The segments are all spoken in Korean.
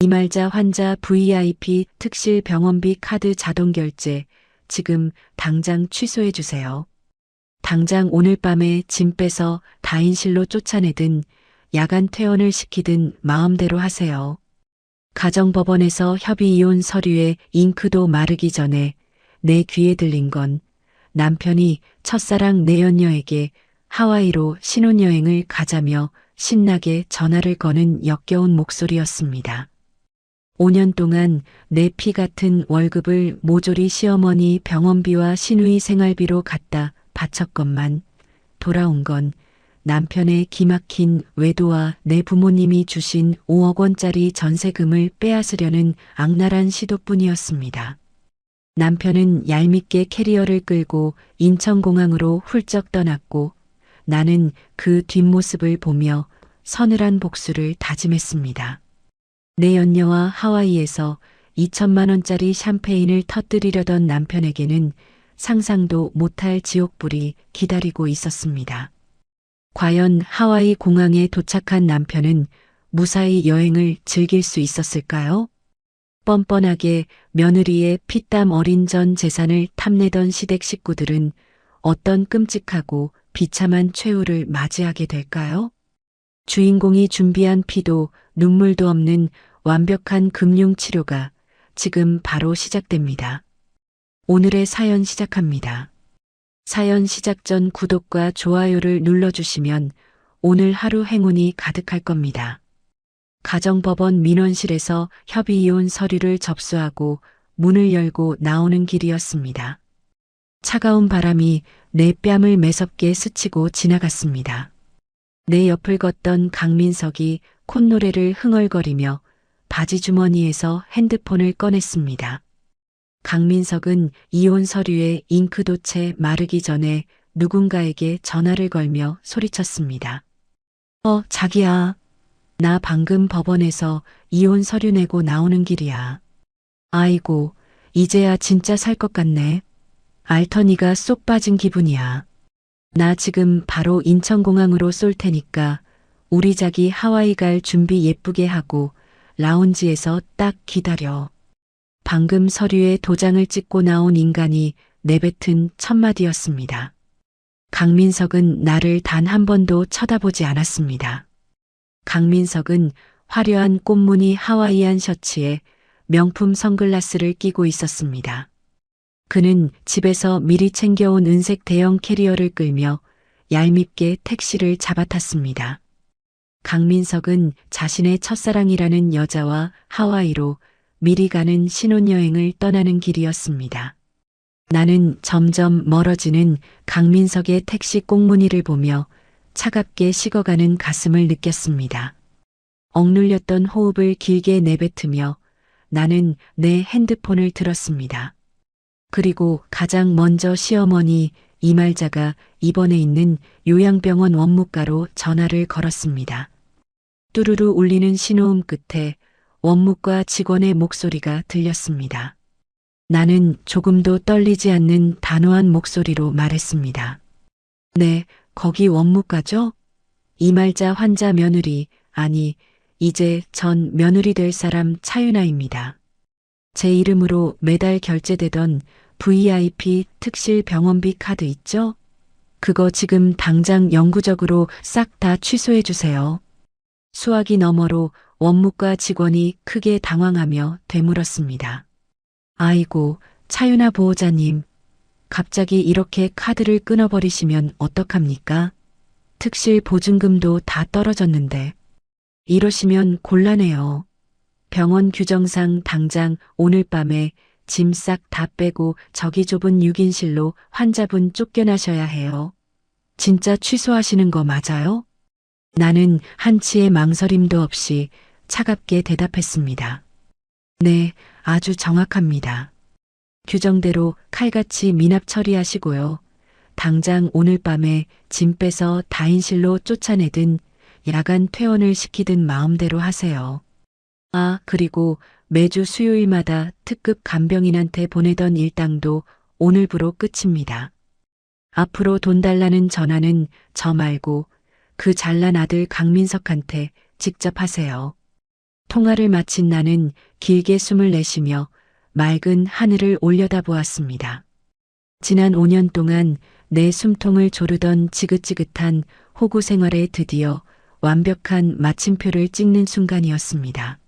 이말자 환자 VIP 특실 병원비 카드 자동 결제 지금 당장 취소해 주세요. 당장 오늘 밤에 짐 빼서 다인실로 쫓아내든 야간 퇴원을 시키든 마음대로 하세요. 가정법원에서 협의이혼 서류에 잉크도 마르기 전에 내 귀에 들린 건 남편이 첫사랑 내연녀에게 하와이로 신혼여행을 가자며 신나게 전화를 거는 역겨운 목소리였습니다. 5년 동안 내 피 같은 월급을 모조리 시어머니 병원비와 시누이 생활비로 갖다 바쳤건만 돌아온 건 남편의 기막힌 외도와 내 부모님이 주신 5억 원짜리 전세금을 빼앗으려는 악랄한 시도뿐이었습니다. 남편은 얄밉게 캐리어를 끌고 인천공항으로 훌쩍 떠났고 나는 그 뒷모습을 보며 서늘한 복수를 다짐했습니다. 내 연녀와 하와이에서 2천만 원짜리 샴페인을 터뜨리려던 남편에게는 상상도 못할 지옥불이 기다리고 있었습니다. 과연 하와이 공항에 도착한 남편은 무사히 여행을 즐길 수 있었을까요? 뻔뻔하게 며느리의 피땀 어린 전 재산을 탐내던 시댁 식구들은 어떤 끔찍하고 비참한 최후를 맞이하게 될까요? 주인공이 준비한 피도 눈물도 없는 완벽한 금융치료가 지금 바로 시작됩니다. 오늘의 사연 시작합니다. 사연 시작 전 구독과 좋아요를 눌러주시면 오늘 하루 행운이 가득할 겁니다. 가정법원 민원실에서 협의이혼 서류를 접수하고 문을 열고 나오는 길이었습니다. 차가운 바람이 내 뺨을 매섭게 스치고 지나갔습니다. 내 옆을 걷던 강민석이 콧노래를 흥얼거리며 바지 주머니에서 핸드폰을 꺼냈습니다. 강민석은 이혼 서류에 잉크도 채 마르기 전에 누군가에게 전화를 걸며 소리쳤습니다. 자기야. 나 방금 법원에서 이혼 서류 내고 나오는 길이야. 아이고, 이제야 진짜 살 것 같네. 알터니가 쏙 빠진 기분이야. 나 지금 바로 인천공항으로 쏠 테니까 우리 자기 하와이 갈 준비 예쁘게 하고 라운지에서 딱 기다려. 방금 서류에 도장을 찍고 나온 인간이 내뱉은 첫마디였습니다. 강민석은 나를 단 한 번도 쳐다보지 않았습니다. 강민석은 화려한 꽃무늬 하와이안 셔츠에 명품 선글라스를 끼고 있었습니다. 그는 집에서 미리 챙겨온 은색 대형 캐리어를 끌며 얄밉게 택시를 잡아탔습니다. 강민석은 자신의 첫사랑이라는 여자와 하와이로 미리 가는 신혼여행을 떠나는 길이었습니다. 나는 점점 멀어지는 강민석의 택시 꽁무니를 보며 차갑게 식어가는 가슴을 느꼈습니다. 억눌렸던 호흡을 길게 내뱉으며 나는 내 핸드폰을 들었습니다. 그리고 가장 먼저 시어머니 이말자가 입원해 있는 요양병원 원무과로 전화를 걸었습니다. 뚜루루 울리는 신호음 끝에 원무과 직원의 목소리가 들렸습니다. 나는 조금도 떨리지 않는 단호한 목소리로 말했습니다. 네, 거기 원무과죠? 이말자 환자 며느리, 아니, 이제 전 며느리 될 사람 차윤아입니다. 제 이름으로 매달 결제되던 VIP 특실 병원비 카드 있죠? 그거 지금 당장 영구적으로 싹 다 취소해 주세요. 수화기 너머로 원무과 직원이 크게 당황하며 되물었습니다. 아이고, 차윤아 보호자님. 갑자기 이렇게 카드를 끊어버리시면 어떡합니까? 특실 보증금도 다 떨어졌는데. 이러시면 곤란해요. 병원 규정상 당장 오늘 밤에 짐 싹 다 빼고 저기 좁은 6인실로 환자분 쫓겨나셔야 해요. 진짜 취소하시는 거 맞아요? 나는 한치의 망설임도 없이 차갑게 대답했습니다. 네, 아주 정확합니다. 규정대로 칼같이 미납 처리하시고요. 당장 오늘 밤에 짐 빼서 다인실로 쫓아내든 야간 퇴원을 시키든 마음대로 하세요. 아, 그리고 매주 수요일마다 특급 간병인한테 보내던 일당도 오늘부로 끝입니다. 앞으로 돈 달라는 전화는 저 말고 그 잘난 아들 강민석한테 직접 하세요. 통화를 마친 나는 길게 숨을 내쉬며 맑은 하늘을 올려다보았습니다. 지난 5년 동안 내 숨통을 조르던 지긋지긋한 호구 생활에 드디어 완벽한 마침표를 찍는 순간이었습니다.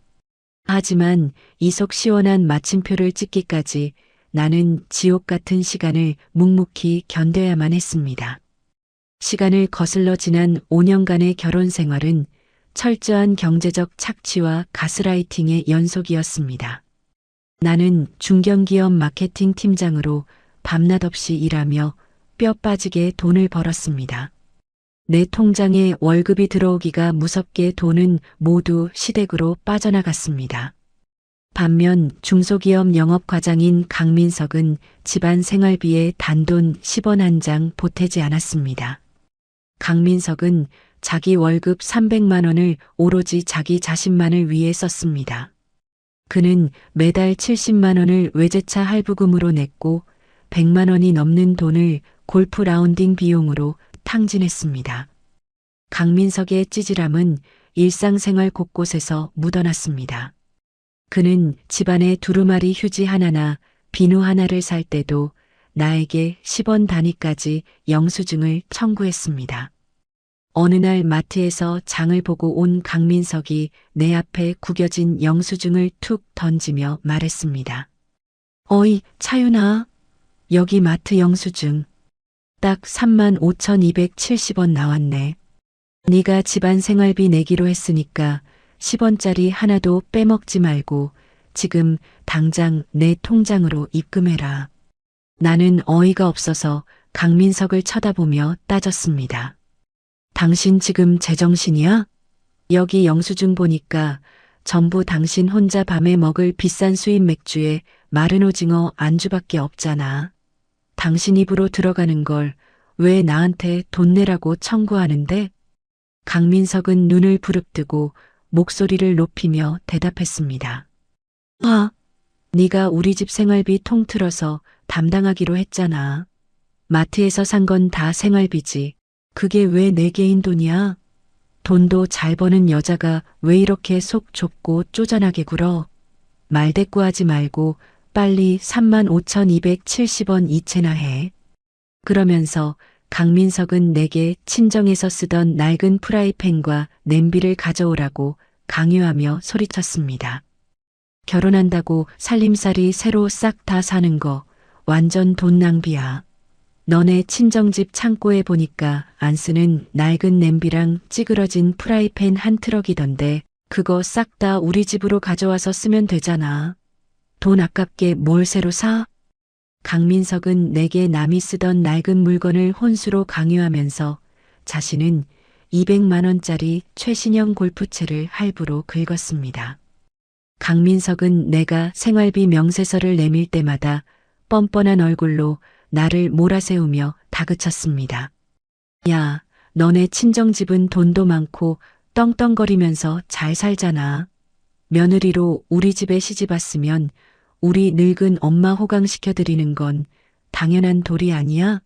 하지만 이 속 시원한 마침표를 찍기까지 나는 지옥 같은 시간을 묵묵히 견뎌야만 했습니다. 시간을 거슬러 지난 5년간의 결혼 생활은 철저한 경제적 착취와 가스라이팅의 연속이었습니다. 나는 중견기업 마케팅 팀장으로 밤낮 없이 일하며 뼈 빠지게 돈을 벌었습니다. 내 통장에 월급이 들어오기가 무섭게 돈은 모두 시댁으로 빠져나갔습니다. 반면 중소기업 영업과장인 강민석은 집안 생활비에 단돈 10원 한 장 보태지 않았습니다. 강민석은 자기 월급 300만 원을 오로지 자기 자신만을 위해 썼습니다. 그는 매달 70만 원을 외제차 할부금으로 냈고 100만 원이 넘는 돈을 골프 라운딩 비용으로 탕진했습니다. 강민석의 찌질함은 일상생활 곳곳에서 묻어났습니다. 그는 집안에 두루마리 휴지 하나나 비누 하나를 살 때도 나에게 10원 단위까지 영수증을 청구했습니다. 어느 날 마트에서 장을 보고 온 강민석이 내 앞에 구겨진 영수증을 툭 던지며 말했습니다. 어이, 차윤아. 여기 마트 영수증. 딱 35,270원 나왔네. 네가 집안 생활비 내기로 했으니까 10원짜리 하나도 빼먹지 말고 지금 당장 내 통장으로 입금해라. 나는 어이가 없어서 강민석을 쳐다보며 따졌습니다. 당신 지금 제정신이야? 여기 영수증 보니까 전부 당신 혼자 밤에 먹을 비싼 수입 맥주에 마른 오징어 안주밖에 없잖아. 당신 입으로 들어가는 걸 왜 나한테 돈 내라고 청구하는데? 강민석은 눈을 부릅뜨고 목소리를 높이며 대답했습니다. 네가 우리 집 생활비 통틀어서 담당하기로 했잖아. 마트에서 산 건 다 생활비지. 그게 왜 내 개인 돈이야? 돈도 잘 버는 여자가 왜 이렇게 속 좁고 쪼잔하게 굴어? 말대꾸하지 말고 빨리 35,270원 이체나 해. 그러면서 강민석은 내게 친정에서 쓰던 낡은 프라이팬과 냄비를 가져오라고 강요하며 소리쳤습니다. 결혼한다고 살림살이 새로 싹 다 사는 거 완전 돈 낭비야. 너네 친정집 창고에 보니까 안 쓰는 낡은 냄비랑 찌그러진 프라이팬 한 트럭이던데 그거 싹 다 우리 집으로 가져와서 쓰면 되잖아. 돈 아깝게 뭘 새로 사? 강민석은 내게 남이 쓰던 낡은 물건을 혼수로 강요하면서 자신은 200만 원짜리 최신형 골프채를 할부로 긁었습니다. 강민석은 내가 생활비 명세서를 내밀 때마다 뻔뻔한 얼굴로 나를 몰아세우며 다그쳤습니다. 야, 너네 친정집은 돈도 많고 떵떵거리면서 잘 살잖아. 며느리로 우리 집에 시집 왔으면 우리 늙은 엄마 호강시켜드리는 건 당연한 도리 아니야?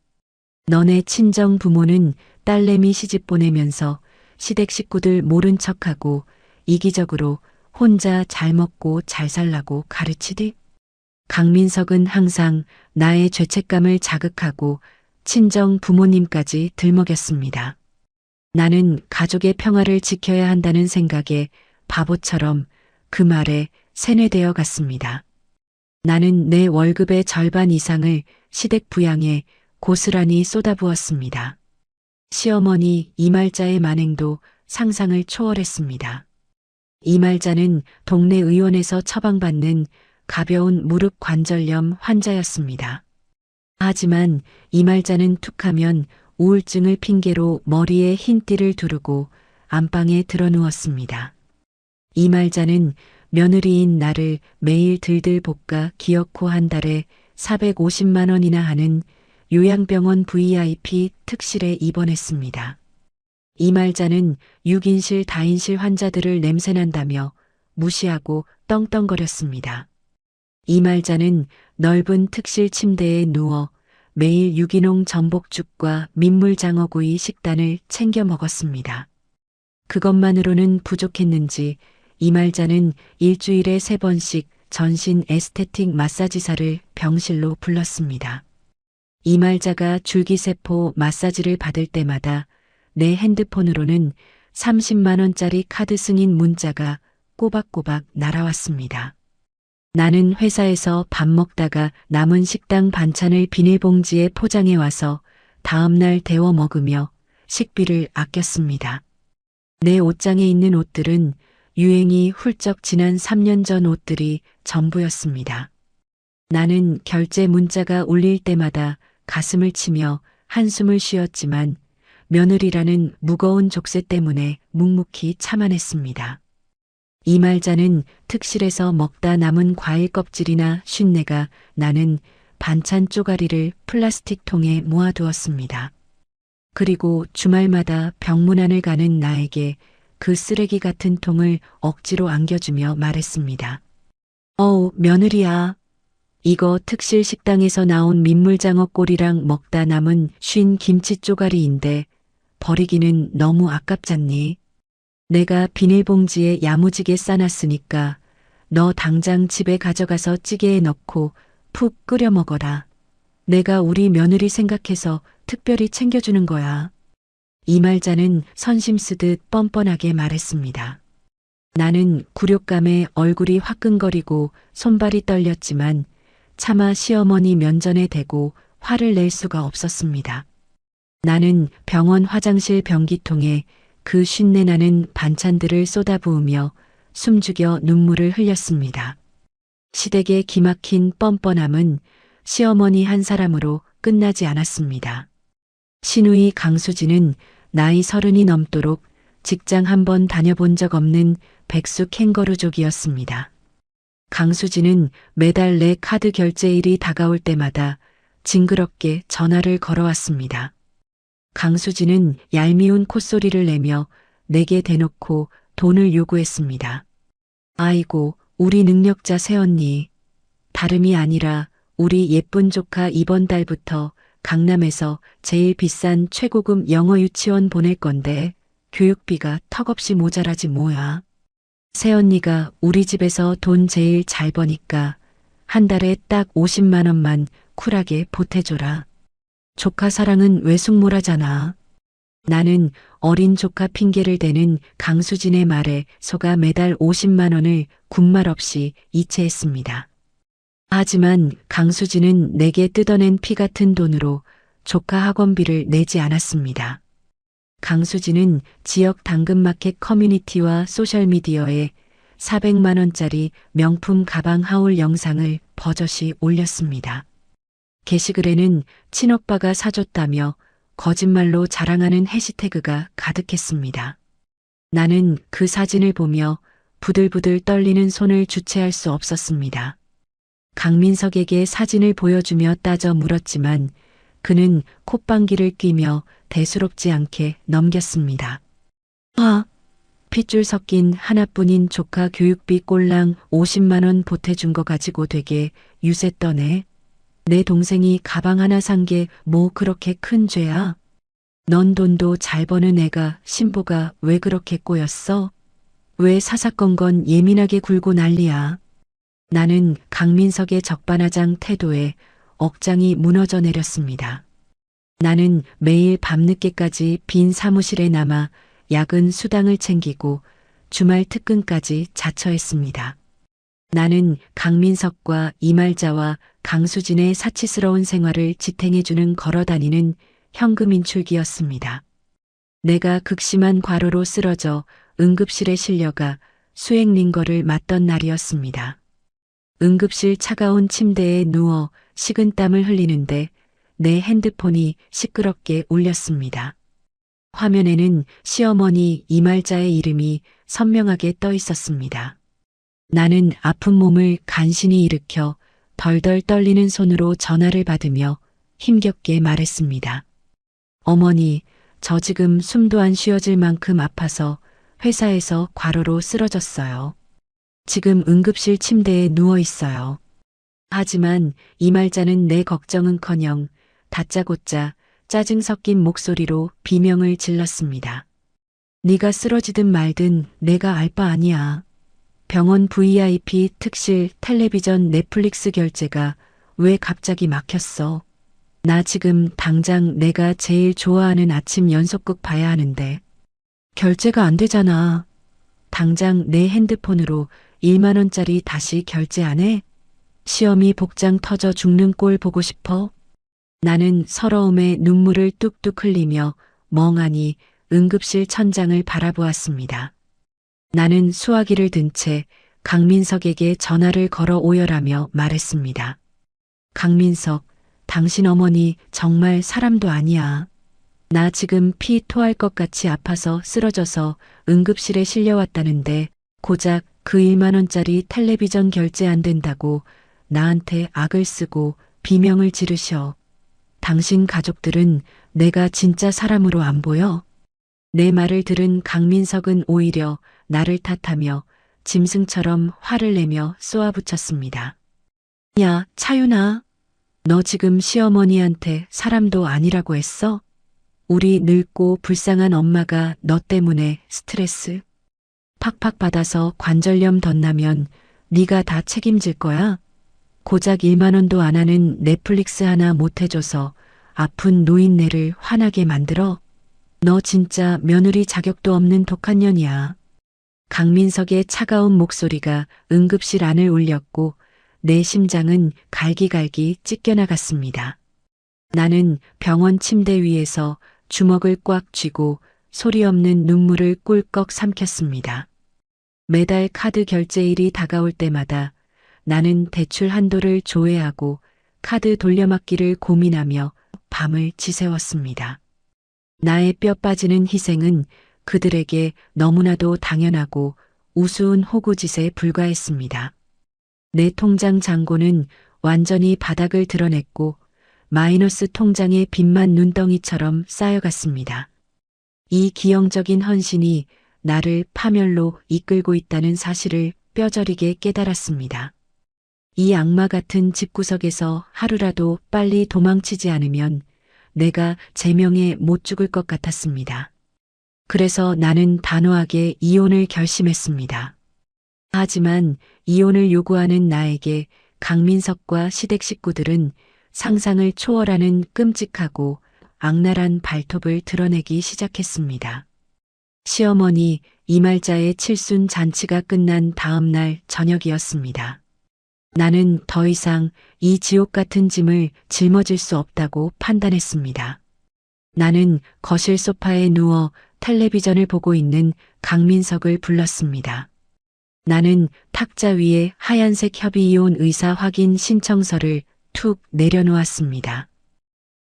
너네 친정 부모는 딸내미 시집 보내면서 시댁 식구들 모른 척하고 이기적으로 혼자 잘 먹고 잘 살라고 가르치디? 강민석은 항상 나의 죄책감을 자극하고 친정 부모님까지 들먹였습니다. 나는 가족의 평화를 지켜야 한다는 생각에 바보처럼 그 말에 세뇌되어 갔습니다. 나는 내 월급의 절반 이상을 시댁 부양에 고스란히 쏟아부었습니다. 시어머니 이말자의 만행도 상상을 초월했습니다. 이말자는 동네 의원에서 처방받는 가벼운 무릎 관절염 환자였습니다. 하지만 이말자는 툭하면 우울증을 핑계로 머리에 흰띠를 두르고 안방에 드러누웠습니다. 이말자는 며느리인 나를 매일 들들 볶아 기어코 한 달에 450만 원이나 하는 요양병원 VIP 특실에 입원했습니다. 이말자는 6인실 다인실 환자들을 냄새난다며 무시하고 떵떵거렸습니다. 이말자는 넓은 특실 침대에 누워 매일 유기농 전복죽과 민물장어구이 식단을 챙겨 먹었습니다. 그것만으로는 부족했는지 이말자는 일주일에 3번씩 전신 에스테틱 마사지사를 병실로 불렀습니다. 이말자가 줄기세포 마사지를 받을 때마다 내 핸드폰으로는 30만 원짜리 카드 승인 문자가 꼬박꼬박 날아왔습니다. 나는 회사에서 밥 먹다가 남은 식당 반찬을 비닐봉지에 포장해 와서 다음날 데워 먹으며 식비를 아꼈습니다. 내 옷장에 있는 옷들은 유행이 훌쩍 지난 3년 전 옷들이 전부였습니다. 나는 결제 문자가 울릴 때마다 가슴을 치며 한숨을 쉬었지만 며느리라는 무거운 족쇄 때문에 묵묵히 참아냈습니다. 이말자는 특실에서 먹다 남은 과일 껍질이나 쉰내가 나는 반찬 쪼가리를 플라스틱 통에 모아두었습니다. 그리고 주말마다 병문안을 가는 나에게 그 쓰레기 같은 통을 억지로 안겨주며 말했습니다. 어우, 며느리야. 이거 특실 식당에서 나온 민물장어 꼬리랑 먹다 남은 쉰 김치 쪼가리인데 버리기는 너무 아깝잖니. 내가 비닐봉지에 야무지게 싸놨으니까 너 당장 집에 가져가서 찌개에 넣고 푹 끓여 먹어라. 내가 우리 며느리 생각해서 특별히 챙겨주는 거야. 이말자는 선심 쓰듯 뻔뻔하게 말했습니다. 나는 굴욕감에 얼굴이 화끈거리고 손발이 떨렸지만 차마 시어머니 면전에 대고 화를 낼 수가 없었습니다. 나는 병원 화장실 변기통에 그 쉰내나는 반찬들을 쏟아부으며 숨죽여 눈물을 흘렸습니다. 시댁의 기막힌 뻔뻔함은 시어머니 한 사람으로 끝나지 않았습니다. 시누이 강수지는 나이 30이 넘도록 직장 한 번 다녀본 적 없는 백수 캥거루족이었습니다. 강수지는 매달 내 카드 결제일이 다가올 때마다 징그럽게 전화를 걸어왔습니다. 강수지는 얄미운 콧소리를 내며 내게 대놓고 돈을 요구했습니다. 아이고, 우리 능력자 새언니. 다름이 아니라 우리 예쁜 조카 이번 달부터 강남에서 제일 비싼 최고급 영어 유치원 보낼 건데 교육비가 턱없이 모자라지 뭐야. 새언니가 우리 집에서 돈 제일 잘 버니까 한 달에 딱 50만 원만 쿨하게 보태줘라. 조카 사랑은 외숙모라잖아. 나는 어린 조카 핑계를 대는 강수진의 말에 속아 매달 50만 원을 군말 없이 이체했습니다. 하지만 강수진은 내게 뜯어낸 피 같은 돈으로 조카 학원비를 내지 않았습니다. 강수진은 지역 당근마켓 커뮤니티와 소셜미디어에 400만 원짜리 명품 가방 하울 영상을 버젓이 올렸습니다. 게시글에는 친오빠가 사줬다며 거짓말로 자랑하는 해시태그가 가득했습니다. 나는 그 사진을 보며 부들부들 떨리는 손을 주체할 수 없었습니다. 강민석에게 사진을 보여주며 따져 물었지만 그는 콧방귀를 뀌며 대수롭지 않게 넘겼습니다. 핏줄 섞인 하나뿐인 조카 교육비 꼴랑 50만 원 보태준 거 가지고 되게 유세 떠네. 내 동생이 가방 하나 산 게 뭐 그렇게 큰 죄야? 넌 돈도 잘 버는 애가 신부가 왜 그렇게 꼬였어? 왜 사사건건 예민하게 굴고 난리야? 나는 강민석의 적반하장 태도에 억장이 무너져 내렸습니다. 나는 매일 밤늦게까지 빈 사무실에 남아 야근 수당을 챙기고 주말 특근까지 자처했습니다. 나는 강민석과 이말자와 강수진의 사치스러운 생활을 지탱해주는 걸어다니는 현금 인출기였습니다. 내가 극심한 과로로 쓰러져 응급실에 실려가 수액링거를 맞던 날이었습니다. 응급실 차가운 침대에 누워 식은땀을 흘리는데 내 핸드폰이 시끄럽게 울렸습니다. 화면에는 시어머니 이말자의 이름이 선명하게 떠 있었습니다. 나는 아픈 몸을 간신히 일으켜 덜덜 떨리는 손으로 전화를 받으며 힘겹게 말했습니다. 어머니, 저 지금 숨도 안 쉬어질 만큼 아파서 회사에서 과로로 쓰러졌어요. 지금 응급실 침대에 누워 있어요. 하지만 이말자는 내 걱정은커녕 다짜고짜 짜증 섞인 목소리로 비명을 질렀습니다. 네가 쓰러지든 말든 내가 알 바 아니야. 병원 VIP 특실 텔레비전 넷플릭스 결제가 왜 갑자기 막혔어? 나 지금 당장 내가 제일 좋아하는 아침 연속극 봐야 하는데. 결제가 안 되잖아. 당장 내 핸드폰으로 1만 원짜리 다시 결제 안 해? 시험이 복장 터져 죽는 꼴 보고 싶어? 나는 서러움에 눈물을 뚝뚝 흘리며 멍하니 응급실 천장을 바라보았습니다. 나는 수화기를 든 채 강민석에게 전화를 걸어 오열하며 말했습니다. 강민석, 당신 어머니 정말 사람도 아니야. 나 지금 피 토할 것 같이 아파서 쓰러져서 응급실에 실려왔다는데 고작 그 1만 원짜리 텔레비전 결제 안 된다고 나한테 악을 쓰고 비명을 지르셔. 당신 가족들은 내가 진짜 사람으로 안 보여? 내 말을 들은 강민석은 오히려 나를 탓하며 짐승처럼 화를 내며 쏘아붙였습니다. 야, 차윤아. 너 지금 시어머니한테 사람도 아니라고 했어? 우리 늙고 불쌍한 엄마가 너 때문에 스트레스 팍팍 받아서 관절염 덧나면 네가 다 책임질 거야? 고작 1만 원도 안 하는 넷플릭스 하나 못 해줘서 아픈 노인네를 화나게 만들어? 너 진짜 며느리 자격도 없는 독한 년이야. 강민석의 차가운 목소리가 응급실 안을 울렸고 내 심장은 갈기갈기 찢겨나갔습니다. 나는 병원 침대 위에서 주먹을 꽉 쥐고 소리 없는 눈물을 꿀꺽 삼켰습니다. 매달 카드 결제일이 다가올 때마다 나는 대출 한도를 조회하고 카드 돌려막기를 고민하며 밤을 지새웠습니다. 나의 뼈 빠지는 희생은 그들에게 너무나도 당연하고 우스운 호구짓에 불과했습니다. 내 통장 잔고는 완전히 바닥을 드러냈고 마이너스 통장의 빚만 눈덩이처럼 쌓여갔습니다. 이 기형적인 헌신이 나를 파멸로 이끌고 있다는 사실을 뼈저리게 깨달았습니다. 이 악마 같은 집구석에서 하루라도 빨리 도망치지 않으면 내가 제명에 못 죽을 것 같았습니다. 그래서 나는 단호하게 이혼을 결심했습니다. 하지만 이혼을 요구하는 나에게 강민석과 시댁 식구들은 상상을 초월하는 끔찍하고 악랄한 발톱을 드러내기 시작했습니다. 시어머니 이말자의 칠순 잔치가 끝난 다음 날 저녁이었습니다. 나는 더 이상 이 지옥 같은 짐을 짊어질 수 없다고 판단했습니다. 나는 거실 소파에 누워 텔레비전을 보고 있는 강민석을 불렀습니다. 나는 탁자 위에 하얀색 협의이혼 의사 확인 신청서를 툭 내려놓았습니다.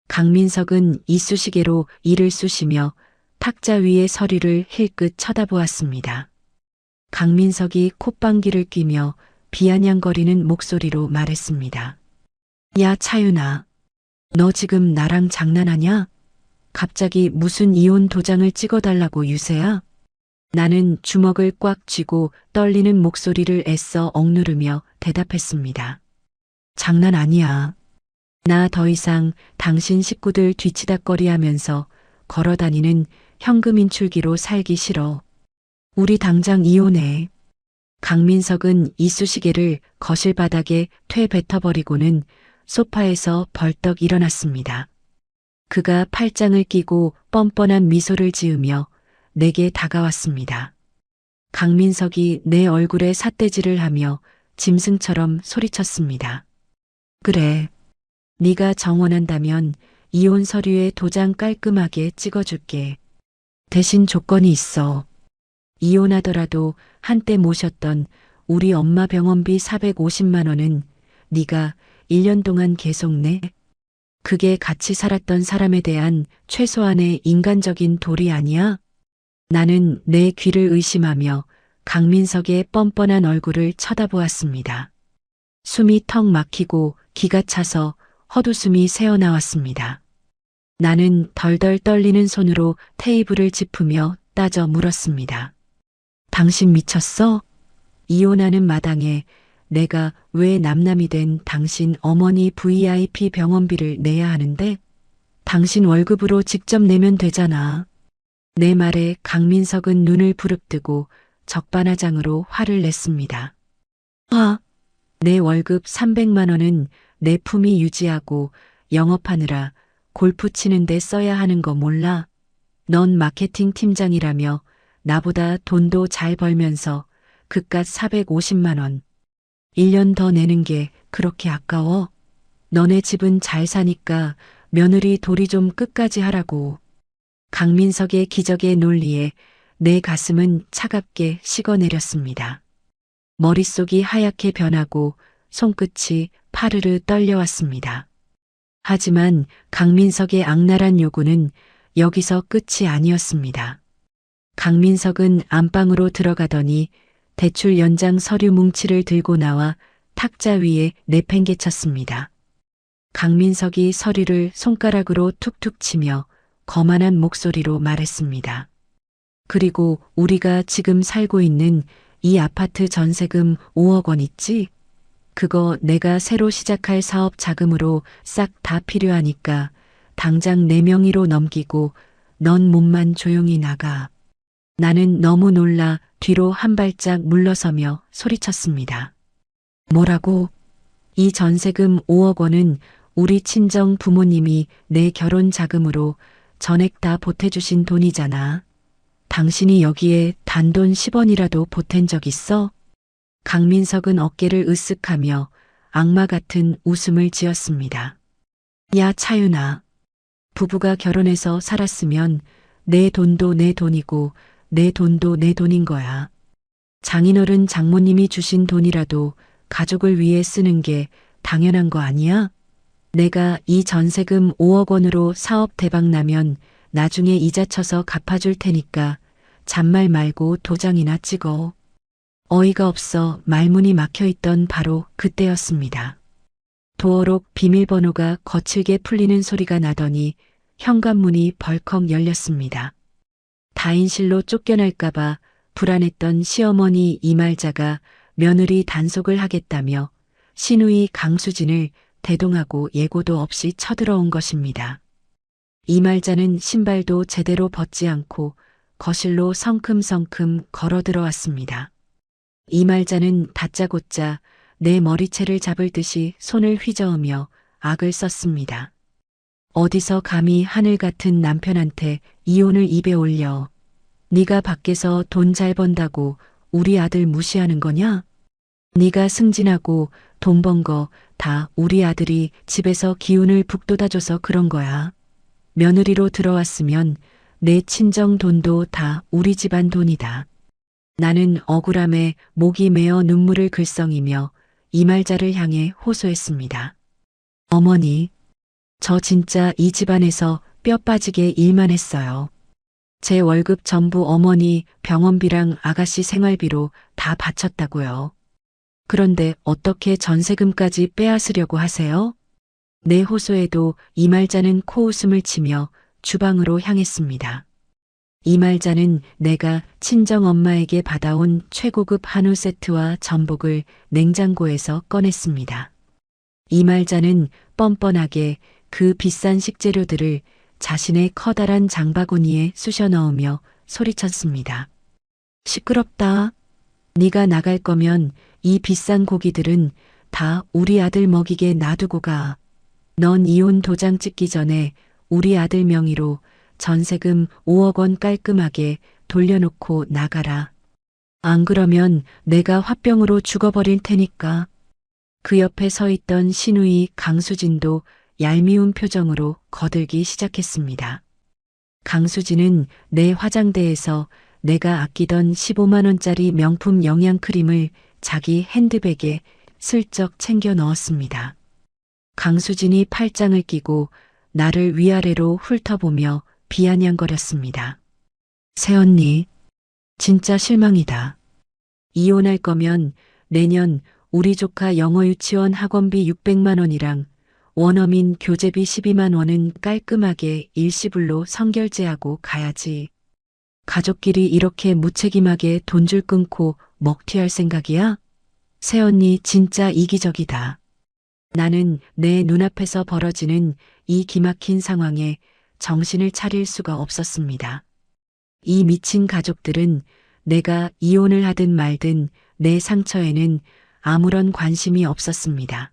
강민석은 이쑤시개로 이를 쑤시며 탁자 위의 서류를 힐끗 쳐다보았습니다. 강민석이 콧방귀를 뀌며 비아냥거리는 목소리로 말했습니다. 야, 차윤아. 너 지금 나랑 장난하냐? 갑자기 무슨 이혼 도장을 찍어달라고 유세야? 나는 주먹을 꽉 쥐고 떨리는 목소리를 애써 억누르며 대답했습니다. 장난 아니야. 나 더 이상 당신 식구들 뒤치다꺼리하면서 걸어다니는 현금 인출기로 살기 싫어. 우리 당장 이혼해. 강민석은 이쑤시개를 거실 바닥에 퇴뱉어버리고는 소파에서 벌떡 일어났습니다. 그가 팔짱을 끼고 뻔뻔한 미소를 지으며 내게 다가왔습니다. 강민석이 내 얼굴에 삿대질을 하며 짐승처럼 소리쳤습니다. 그래. 네가 정원한다면 이혼 서류에 도장 깔끔하게 찍어줄게. 대신 조건이 있어. 이혼하더라도 한때 모셨던 우리 엄마 병원비 450만 원은 네가 1년 동안 계속 내. 그게 같이 살았던 사람에 대한 최소한의 인간적인 도리 아니야? 나는 내 귀를 의심하며 강민석의 뻔뻔한 얼굴을 쳐다보았습니다. 숨이 턱 막히고 기가 차서 헛웃음이 새어나왔습니다. 나는 덜덜 떨리는 손으로 테이블을 짚으며 따져 물었습니다. 당신 미쳤어? 이혼하는 마당에 내가 왜 남남이 된 당신 어머니 VIP 병원비를 내야 하는데? 당신 월급으로 직접 내면 되잖아. 내 말에 강민석은 눈을 부릅뜨고 적반하장으로 화를 냈습니다. 내 월급 300만 원은 내 품위 유지하고 영업하느라 골프 치는데 써야 하는 거 몰라? 넌 마케팅 팀장이라며 나보다 돈도 잘 벌면서 그깟 450만 원. 1년 더 내는 게 그렇게 아까워? 너네 집은 잘 사니까 며느리 도리 좀 끝까지 하라고. 강민석의 기적의 논리에 내 가슴은 차갑게 식어내렸습니다. 머릿속이 하얗게 변하고 손끝이 파르르 떨려왔습니다. 하지만 강민석의 악랄한 요구는 여기서 끝이 아니었습니다. 강민석은 안방으로 들어가더니 대출 연장 서류 뭉치를 들고 나와 탁자 위에 내팽개쳤습니다. 강민석이 서류를 손가락으로 툭툭 치며 거만한 목소리로 말했습니다. 그리고 우리가 지금 살고 있는 이 아파트 전세금 5억 원 있지? 그거 내가 새로 시작할 사업 자금으로 싹 다 필요하니까 당장 내 명의로 넘기고 넌 몸만 조용히 나가. 나는 너무 놀라 뒤로 한 발짝 물러서며 소리쳤습니다. 뭐라고? 이 전세금 5억 원은 우리 친정 부모님이 내 결혼 자금으로 전액 다 보태주신 돈이잖아. 당신이 여기에 단돈 10원이라도 보탠 적 있어? 강민석은 어깨를 으쓱하며 악마 같은 웃음을 지었습니다. 야, 차윤아. 부부가 결혼해서 살았으면 내 돈도 내 돈이고 내 돈도 내 돈인 거야. 장인어른 장모님이 주신 돈이라도 가족을 위해 쓰는 게 당연한 거 아니야? 내가 이 전세금 5억 원으로 사업 대박 나면 나중에 이자 쳐서 갚아줄 테니까 잔말 말고 도장이나 찍어. 어이가 없어 말문이 막혀있던 바로 그때였습니다. 도어록 비밀번호가 거칠게 풀리는 소리가 나더니 현관문이 벌컥 열렸습니다. 다인실로 쫓겨날까봐 불안했던 시어머니 이말자가 며느리 단속을 하겠다며 시누이 강수진을 대동하고 예고도 없이 쳐들어온 것입니다. 이말자는 신발도 제대로 벗지 않고 거실로 성큼성큼 걸어 들어왔습니다. 이말자는 다짜고짜 내 머리채를 잡을 듯이 손을 휘저으며 악을 썼습니다. 어디서 감히 하늘 같은 남편한테 이혼을 입에 올려. 네가 밖에서 돈 잘 번다고 우리 아들 무시하는 거냐? 네가 승진하고 돈 번 거 다 우리 아들이 집에서 기운을 북돋아줘서 그런 거야. 며느리로 들어왔으면 내 친정 돈도 다 우리 집안 돈이다. 나는 억울함에 목이 메어 눈물을 글썽이며 이말자를 향해 호소했습니다. 어머니, 저 진짜 이 집안에서 뼈 빠지게 일만 했어요. 제 월급 전부 어머니 병원비랑 아가씨 생활비로 다 바쳤다고요. 그런데 어떻게 전세금까지 빼앗으려고 하세요? 내 호소에도 이말자는 코웃음을 치며 주방으로 향했습니다. 이말자는 내가 친정엄마에게 받아온 최고급 한우 세트와 전복을 냉장고에서 꺼냈습니다. 이말자는 뻔뻔하게 그 비싼 식재료들을 자신의 커다란 장바구니에 쑤셔 넣으며 소리쳤습니다. 시끄럽다. 네가 나갈 거면 이 비싼 고기들은 다 우리 아들 먹이게 놔두고 가. 넌 이혼 도장 찍기 전에 우리 아들 명의로 전세금 5억 원 깔끔하게 돌려놓고 나가라. 안 그러면 내가 화병으로 죽어버릴 테니까. 그 옆에 서 있던 시누이 강수진도 얄미운 표정으로 거들기 시작했습니다. 강수진은 내 화장대에서 내가 아끼던 15만 원짜리 명품 영양크림을 자기 핸드백에 슬쩍 챙겨 넣었습니다. 강수진이 팔짱을 끼고 나를 위아래로 훑어보며 비아냥거렸습니다. 새언니, 진짜 실망이다. 이혼할 거면 내년 우리 조카 영어 유치원 학원비 600만 원이랑 원어민 교재비 12만 원은 깔끔하게 일시불로 선결제하고 가야지. 가족끼리 이렇게 무책임하게 돈줄 끊고 먹튀할 생각이야? 새언니 진짜 이기적이다. 나는 내 눈앞에서 벌어지는 이 기막힌 상황에 정신을 차릴 수가 없었습니다. 이 미친 가족들은 내가 이혼을 하든 말든 내 상처에는 아무런 관심이 없었습니다.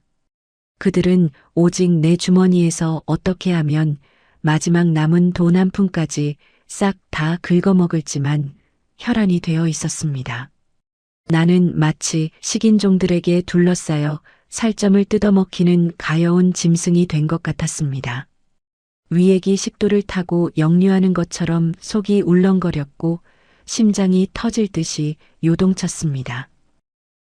그들은 오직 내 주머니에서 어떻게 하면 마지막 남은 돈 한 푼까지 싹 다 긁어먹을지만 혈안이 되어 있었습니다. 나는 마치 식인종들에게 둘러싸여 살점을 뜯어먹히는 가여운 짐승이 된 것 같았습니다. 위액이 식도를 타고 역류하는 것처럼 속이 울렁거렸고 심장이 터질 듯이 요동쳤습니다.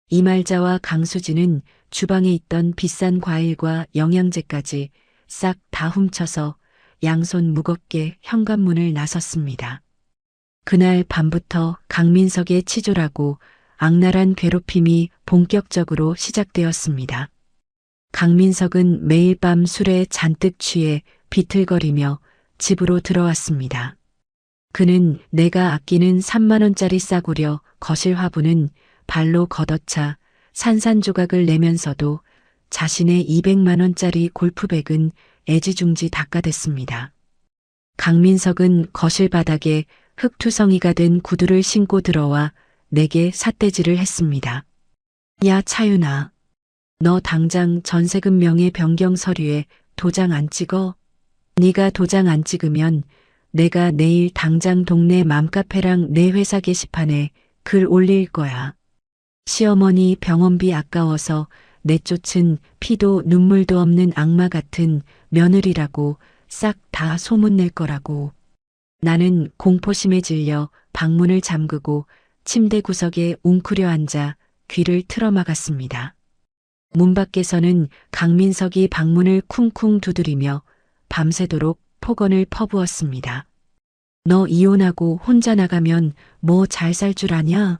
이말자와 강수지는 주방에 있던 비싼 과일과 영양제까지 싹 다 훔쳐서 양손 무겁게 현관문을 나섰습니다. 그날 밤부터 강민석의 치졸하고 악랄한 괴롭힘이 본격적으로 시작되었습니다. 강민석은 매일 밤 술에 잔뜩 취해 비틀거리며 집으로 들어왔습니다. 그는 내가 아끼는 3만 원짜리 싸구려 거실 화분은 발로 걷어차 산산조각을 내면서도 자신의 200만 원짜리 골프백은 애지중지 닦아댔습니다. 강민석은 거실 바닥에 흙투성이가 된 구두를 신고 들어와 내게 삿대질을 했습니다. 야 차윤아, 너 당장 전세금 명의 변경 서류에 도장 안 찍어? 네가 도장 안 찍으면 내가 내일 당장 동네 맘카페랑 내 회사 게시판에 글 올릴 거야. 시어머니 병원비 아까워서 내쫓은 피도 눈물도 없는 악마 같은 며느리라고 싹 다 소문낼 거라고. 나는 공포심에 질려 방문을 잠그고 침대 구석에 웅크려 앉아 귀를 틀어막았습니다. 문 밖에서는 강민석이 방문을 쿵쿵 두드리며 밤새도록 폭언을 퍼부었습니다. 너 이혼하고 혼자 나가면 뭐 잘 살 줄 아냐?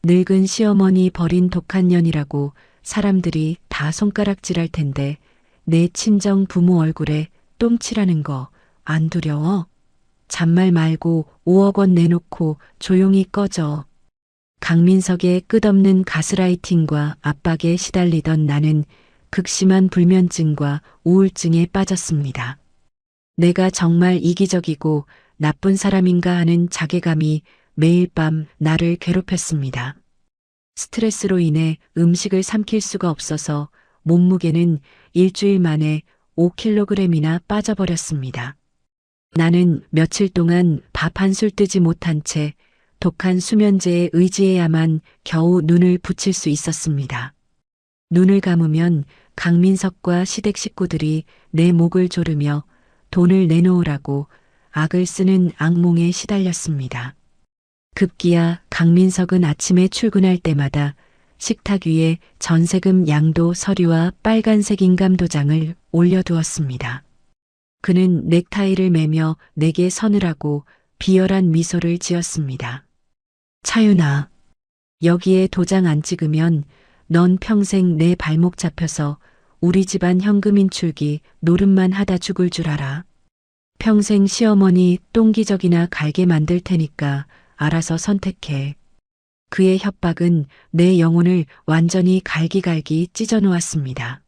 늙은 시어머니 버린 독한 년이라고 사람들이 다 손가락질할 텐데 내 친정 부모 얼굴에 똥칠하는 거 안 두려워? 잔말 말고 5억 원 내놓고 조용히 꺼져. 강민석의 끝없는 가스라이팅과 압박에 시달리던 나는 극심한 불면증과 우울증에 빠졌습니다. 내가 정말 이기적이고 나쁜 사람인가 하는 자괴감이 매일 밤 나를 괴롭혔습니다. 스트레스로 인해 음식을 삼킬 수가 없어서 몸무게는 일주일 만에 5kg이나 빠져버렸습니다. 나는 며칠 동안 밥 한 술 뜨지 못한 채 독한 수면제에 의지해야만 겨우 눈을 붙일 수 있었습니다. 눈을 감으면 강민석과 시댁 식구들이 내 목을 조르며 돈을 내놓으라고 악을 쓰는 악몽에 시달렸습니다. 급기야 강민석은 아침에 출근할 때마다 식탁 위에 전세금 양도 서류와 빨간색 인감도장을 올려두었습니다. 그는 넥타이를 매며 내게 서늘하고 비열한 미소를 지었습니다. 차윤아, 여기에 도장 안 찍으면 넌 평생 내 발목 잡혀서 우리 집안 현금 인출기 노름만 하다 죽을 줄 알아. 평생 시어머니 똥기저귀나 갈게 만들 테니까 알아서 선택해. 그의 협박은 내 영혼을 완전히 갈기갈기 찢어놓았습니다.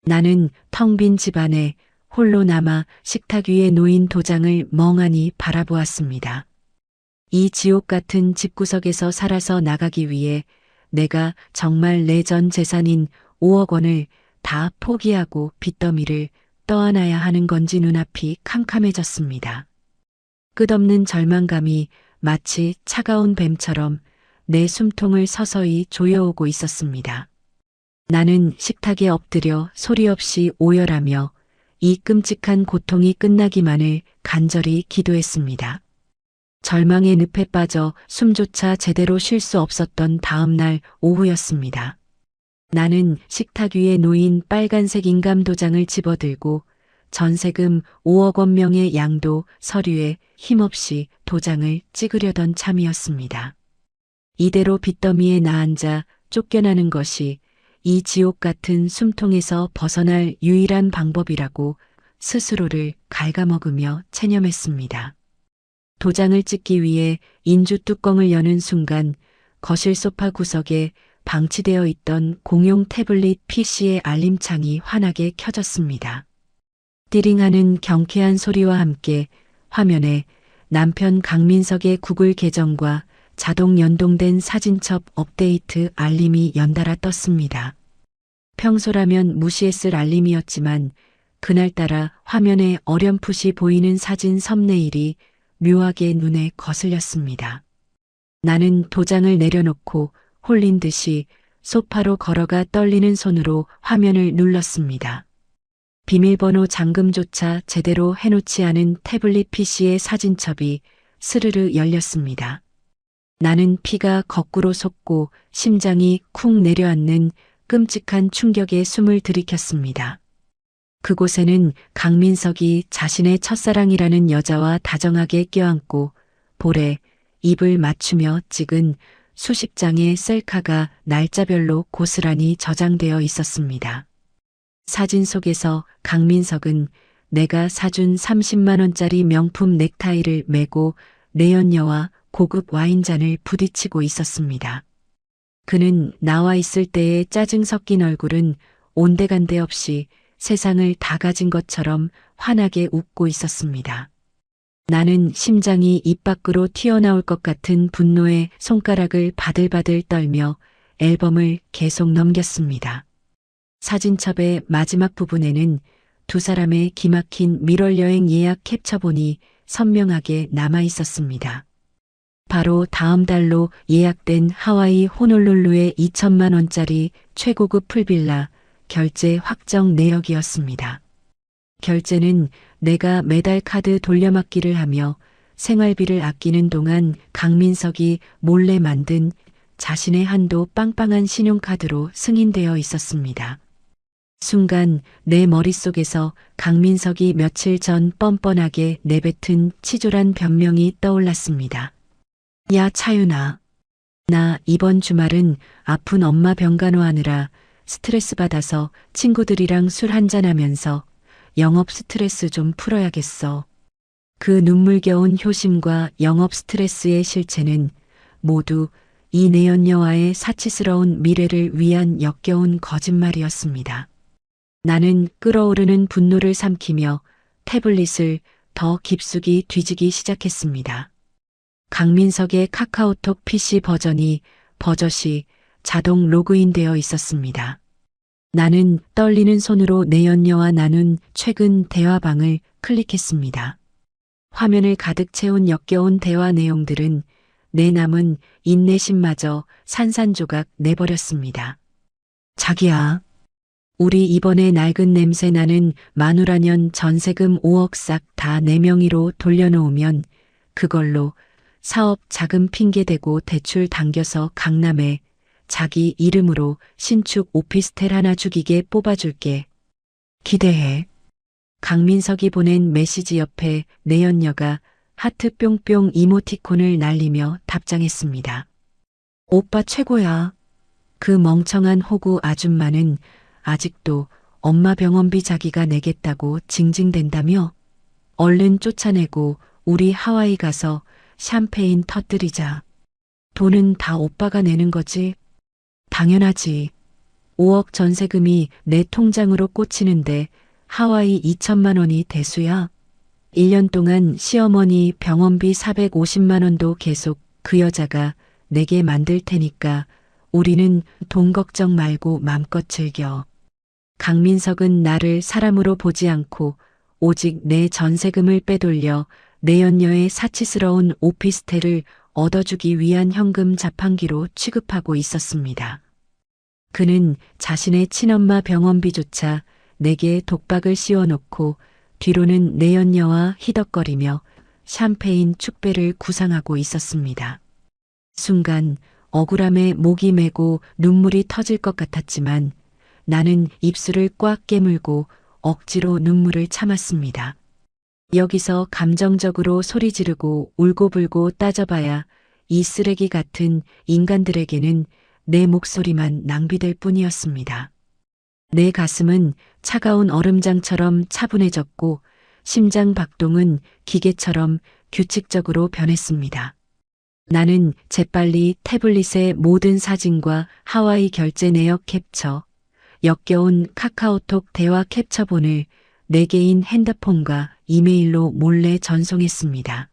나는 텅 빈 집안에 홀로 남아 식탁 위에 놓인 도장을 멍하니 바라보았습니다. 이 지옥 같은 집구석에서 살아서 나가기 위해 내가 정말 내 전 재산인 5억 원을 다 포기하고 빚더미를 떠안아야 하는 건지 눈앞이 캄캄해졌습니다. 끝없는 절망감이 마치 차가운 뱀처럼 내 숨통을 서서히 조여오고 있었습니다. 나는 식탁에 엎드려 소리 없이 오열하며 이 끔찍한 고통이 끝나기만을 간절히 기도했습니다. 절망의 늪에 빠져 숨조차 제대로 쉴 수 없었던 다음 날 오후였습니다. 나는 식탁 위에 놓인 빨간색 인감도장을 집어들고 전세금 5억 원 명의 양도 서류에 힘없이 도장을 찍으려던 참이었습니다. 이대로 빚더미에 나앉아 쫓겨나는 것이 이 지옥 같은 숨통에서 벗어날 유일한 방법이라고 스스로를 갉아먹으며 체념했습니다. 도장을 찍기 위해 인주 뚜껑을 여는 순간 거실 소파 구석에 방치되어 있던 공용 태블릿 PC의 알림창이 환하게 켜졌습니다. 띠링하는 경쾌한 소리와 함께 화면에 남편 강민석의 구글 계정과 자동 연동된 사진첩 업데이트 알림이 연달아 떴습니다. 평소라면 무시했을 알림이었지만 그날따라 화면에 어렴풋이 보이는 사진 썸네일이 묘하게 눈에 거슬렸습니다. 나는 도장을 내려놓고 홀린 듯이 소파로 걸어가 떨리는 손으로 화면을 눌렀습니다. 비밀번호 잠금조차 제대로 해놓지 않은 태블릿 PC의 사진첩이 스르르 열렸습니다. 나는 피가 거꾸로 솟고 심장이 쿵 내려앉는 끔찍한 충격에 숨을 들이켰습니다. 그곳에는 강민석이 자신의 첫사랑이라는 여자와 다정하게 껴안고 볼에 입을 맞추며 찍은 수십 장의 셀카가 날짜별로 고스란히 저장되어 있었습니다. 사진 속에서 강민석은 내가 사준 30만 원짜리 명품 넥타이를 메고 내연녀와 고급 와인잔을 부딪히고 있었습니다. 그는 나와 있을 때의 짜증 섞인 얼굴은 온데간데 없이 세상을 다 가진 것처럼 환하게 웃고 있었습니다. 나는 심장이 입 밖으로 튀어나올 것 같은 분노에 손가락을 바들바들 떨며 앨범을 계속 넘겼습니다. 사진첩의 마지막 부분에는 두 사람의 기막힌 밀월 여행 예약 캡처본이 선명하게 남아 있었습니다. 바로 다음 달로 예약된 하와이 호놀룰루의 2천만 원짜리 최고급 풀빌라 결제 확정 내역이었습니다. 결제는 내가 매달 카드 돌려막기를 하며 생활비를 아끼는 동안 강민석이 몰래 만든 자신의 한도 빵빵한 신용카드로 승인되어 있었습니다. 순간 내 머릿속에서 강민석이 며칠 전 뻔뻔하게 내뱉은 치졸한 변명이 떠올랐습니다. 야 차윤아, 나 이번 주말은 아픈 엄마 병간호하느라 스트레스 받아서 친구들이랑 술 한잔하면서 영업 스트레스 좀 풀어야겠어. 그 눈물겨운 효심과 영업 스트레스의 실체는 모두 이 내연녀와의 사치스러운 미래를 위한 역겨운 거짓말이었습니다. 나는 끓어오르는 분노를 삼키며 태블릿을 더 깊숙이 뒤지기 시작했습니다. 강민석의 카카오톡 PC 버전이 버젓이 자동 로그인되어 있었습니다. 나는 떨리는 손으로 내연녀와 나눈 최근 대화방을 클릭했습니다. 화면을 가득 채운 역겨운 대화 내용들은 내 남은 인내심마저 산산조각 내버렸습니다. 자기야, 우리 이번에 낡은 냄새 나는 마누라년 전세금 5억 싹 다 내 명의로 돌려놓으면 그걸로 사업 자금 핑계대고 대출 당겨서 강남에 자기 이름으로 신축 오피스텔 하나 죽이게 뽑아줄게. 기대해. 강민석이 보낸 메시지 옆에 내연녀가 하트 뿅뿅 이모티콘을 날리며 답장했습니다. 오빠 최고야. 그 멍청한 호구 아줌마는 아직도 엄마 병원비 자기가 내겠다고 징징댄다며? 얼른 쫓아내고 우리 하와이 가서 샴페인 터뜨리자. 돈은 다 오빠가 내는 거지? 당연하지. 5억 전세금이 내 통장으로 꽂히는데 하와이 2천만 원이 대수야. 1년 동안 시어머니 병원비 450만 원도 계속 그 여자가 내게 만들 테니까 우리는 돈 걱정 말고 맘껏 즐겨. 강민석은 나를 사람으로 보지 않고 오직 내 전세금을 빼돌려 내연녀의 사치스러운 오피스텔을 얻어주기 위한 현금 자판기로 취급하고 있었습니다. 그는 자신의 친엄마 병원비조차 내게 독박을 씌워놓고 뒤로는 내연녀와 희덕거리며 샴페인 축배를 구상하고 있었습니다. 순간 억울함에 목이 메고 눈물이 터질 것 같았지만 나는 입술을 꽉 깨물고 억지로 눈물을 참았습니다. 여기서 감정적으로 소리 지르고 울고불고 따져봐야 이 쓰레기 같은 인간들에게는 내 목소리만 낭비될 뿐이었습니다. 내 가슴은 차가운 얼음장처럼 차분해졌고 심장 박동은 기계처럼 규칙적으로 변했습니다. 나는 재빨리 태블릿의 모든 사진과 하와이 결제 내역 캡처, 역겨운 카카오톡 대화 캡처본을 내 개인 핸드폰과 이메일로 몰래 전송했습니다.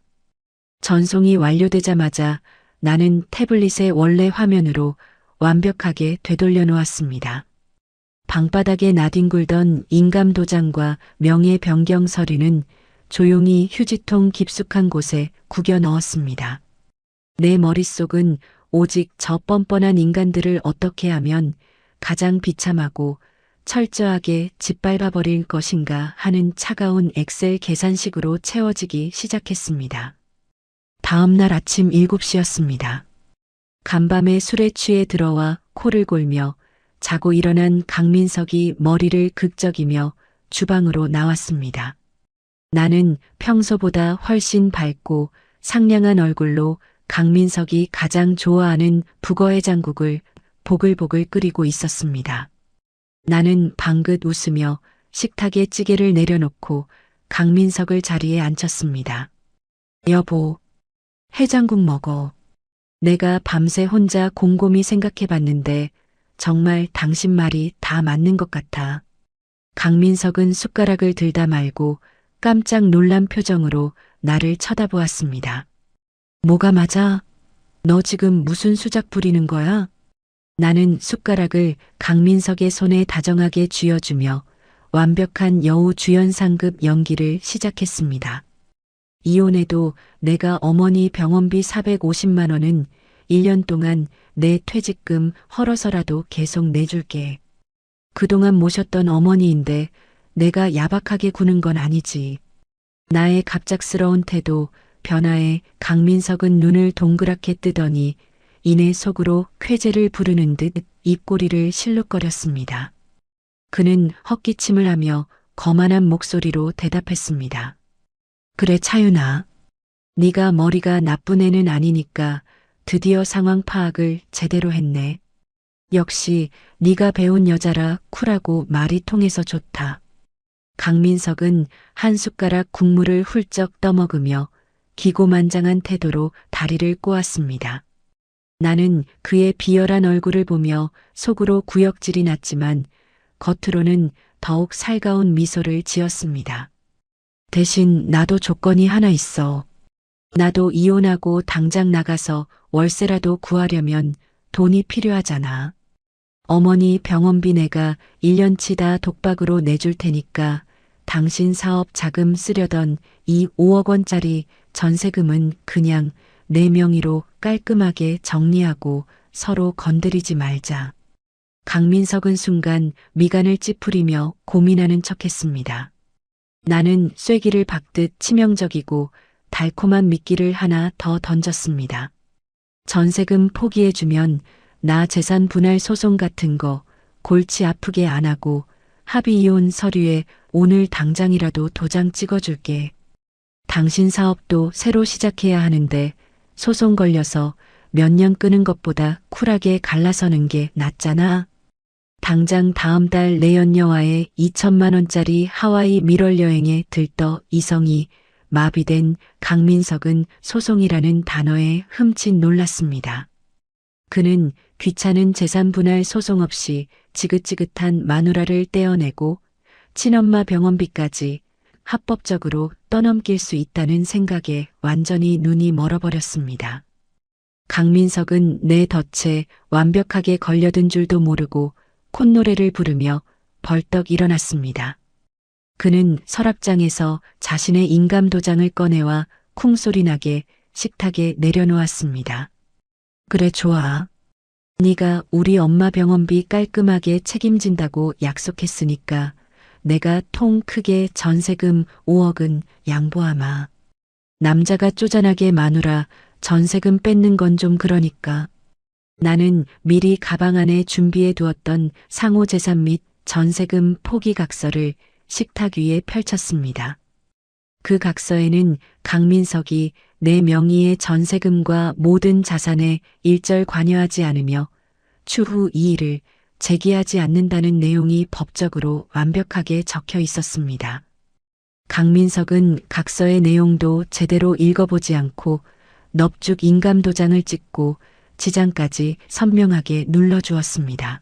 전송이 완료되자마자 나는 태블릿의 원래 화면으로 완벽하게 되돌려 놓았습니다. 방바닥에 나뒹굴던 인감 도장과 명예 변경 서류는 조용히 휴지통 깊숙한 곳에 구겨 넣었습니다. 내 머릿속은 오직 저 뻔뻔한 인간들을 어떻게 하면 가장 비참하고 철저하게 짓밟아 버릴 것인가 하는 차가운 엑셀 계산식으로 채워지기 시작했습니다. 다음 날 아침 7시였습니다. 간밤에 술에 취해 들어와 코를 골며 자고 일어난 강민석이 머리를 극적이며 주방으로 나왔습니다. 나는 평소보다 훨씬 밝고 상냥한 얼굴로 강민석이 가장 좋아하는 북어해장국을 보글보글 끓이고 있었습니다. 나는 방긋 웃으며 식탁에 찌개를 내려놓고 강민석을 자리에 앉혔습니다. 여보, 해장국 먹어. 내가 밤새 혼자 곰곰이 생각해봤는데 정말 당신 말이 다 맞는 것 같아. 강민석은 숟가락을 들다 말고 깜짝 놀란 표정으로 나를 쳐다보았습니다. 뭐가 맞아? 너 지금 무슨 수작 부리는 거야? 나는 숟가락을 강민석의 손에 다정하게 쥐어주며 완벽한 여우 주연상급 연기를 시작했습니다. 이혼해도 내가 어머니 병원비 450만 원은 1년 동안 내 퇴직금 헐어서라도 계속 내줄게. 그동안 모셨던 어머니인데 내가 야박하게 구는 건 아니지. 나의 갑작스러운 태도, 변화에 강민석은 눈을 동그랗게 뜨더니 이내 속으로 쾌재를 부르는 듯 입꼬리를 실룩거렸습니다. 그는 헛기침을 하며 거만한 목소리로 대답했습니다. 그래 차윤아, 네가 머리가 나쁜 애는 아니니까 드디어 상황 파악을 제대로 했네. 역시 네가 배운 여자라 쿨하고 말이 통해서 좋다. 강민석은 한 숟가락 국물을 훌쩍 떠먹으며 기고만장한 태도로 다리를 꼬았습니다. 나는 그의 비열한 얼굴을 보며 속으로 구역질이 났지만 겉으로는 더욱 살가운 미소를 지었습니다. 대신 나도 조건이 하나 있어. 나도 이혼하고 당장 나가서 월세라도 구하려면 돈이 필요하잖아. 어머니 병원비 내가 1년치 다 독박으로 내줄 테니까 당신 사업 자금 쓰려던 이 5억 원짜리 전세금은 그냥 내 명의로 깔끔하게 정리하고 서로 건드리지 말자. 강민석은 순간 미간을 찌푸리며 고민하는 척했습니다. 나는 쐐기를 박듯 치명적이고 달콤한 미끼를 하나 더 던졌습니다. 전세금 포기해주면 나 재산 분할 소송 같은 거 골치 아프게 안 하고 합의 이혼 서류에 오늘 당장이라도 도장 찍어줄게. 당신 사업도 새로 시작해야 하는데 소송 걸려서 몇 년 끄는 것보다 쿨하게 갈라서는 게 낫잖아. 당장 다음 달 내 연녀와의 2천만 원짜리 하와이 밀월 여행에 들떠. 이성이 마비된 강민석은 소송이라는 단어에 흠칫 놀랐습니다. 그는 귀찮은 재산 분할 소송 없이 지긋지긋한 마누라를 떼어내고 친엄마 병원비까지 합법적으로 떠넘길 수 있다는 생각에 완전히 눈이 멀어버렸습니다. 강민석은 내 덫에 완벽하게 걸려든 줄도 모르고 콧노래를 부르며 벌떡 일어났습니다. 그는 서랍장에서 자신의 인감도장을 꺼내와 쿵소리나게 식탁에 내려놓았습니다. 그래 좋아. 네가 우리 엄마 병원비 깔끔하게 책임진다고 약속했으니까 내가 통 크게 전세금 5억은 양보하마. 남자가 쪼잔하게 마누라 전세금 뺏는 건 좀 그러니까. 나는 미리 가방 안에 준비해 두었던 상호재산 및 전세금 포기 각서를 식탁 위에 펼쳤습니다. 그 각서에는 강민석이 내 명의의 전세금과 모든 자산에 일절 관여하지 않으며 추후 이의를 제기하지 않는다는 내용이 법적으로 완벽하게 적혀 있었습니다. 강민석은 각서의 내용도 제대로 읽어보지 않고 넙죽 인감도장을 찍고 지장까지 선명하게 눌러주었습니다.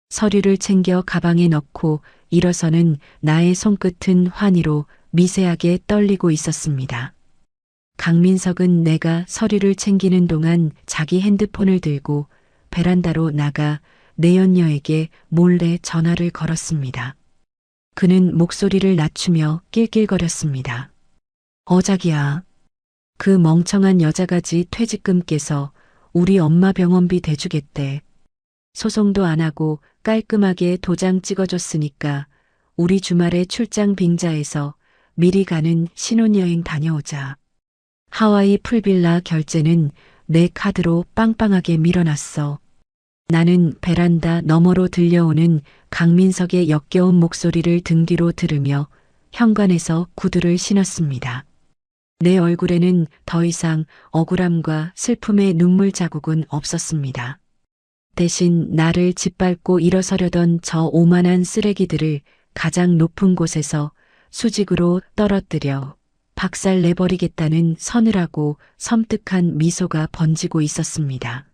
서류를 챙겨 가방에 넣고 일어서는 나의 손끝은 환희로 미세하게 떨리고 있었습니다. 강민석은 내가 서류를 챙기는 동안 자기 핸드폰을 들고 베란다로 나가 내연녀에게 몰래 전화를 걸었습니다. 그는 목소리를 낮추며 낄낄거렸습니다. 자기야. 그 멍청한 여자가지 퇴직금 깨서 우리 엄마 병원비 대주겠대. 소송도 안 하고 깔끔하게 도장 찍어줬으니까 우리 주말에 출장 빙자해서 미리 가는 신혼여행 다녀오자. 하와이 풀빌라 결제는 내 카드로 빵빵하게 밀어놨어. 나는 베란다 너머로 들려오는 강민석의 역겨운 목소리를 등 뒤로 들으며 현관에서 구두를 신었습니다. 내 얼굴에는 더 이상 억울함과 슬픔의 눈물 자국은 없었습니다. 대신 나를 짓밟고 일어서려던 저 오만한 쓰레기들을 가장 높은 곳에서 수직으로 떨어뜨려 박살 내버리겠다는 서늘하고 섬뜩한 미소가 번지고 있었습니다.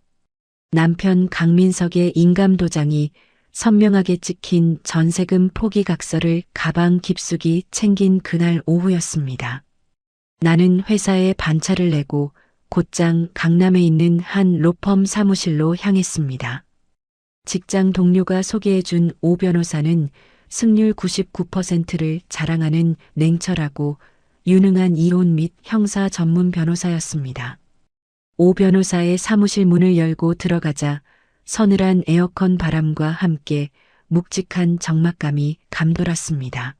남편 강민석의 인감도장이 선명하게 찍힌 전세금 포기 각서를 가방 깊숙이 챙긴 그날 오후였습니다. 나는 회사에 반차를 내고 곧장 강남에 있는 한 로펌 사무실로 향했습니다. 직장 동료가 소개해준 오 변호사는 승률 99%를 자랑하는 냉철하고 유능한 이혼 및 형사 전문 변호사였습니다. 오 변호사의 사무실 문을 열고 들어가자 서늘한 에어컨 바람과 함께 묵직한 적막감이 감돌았습니다.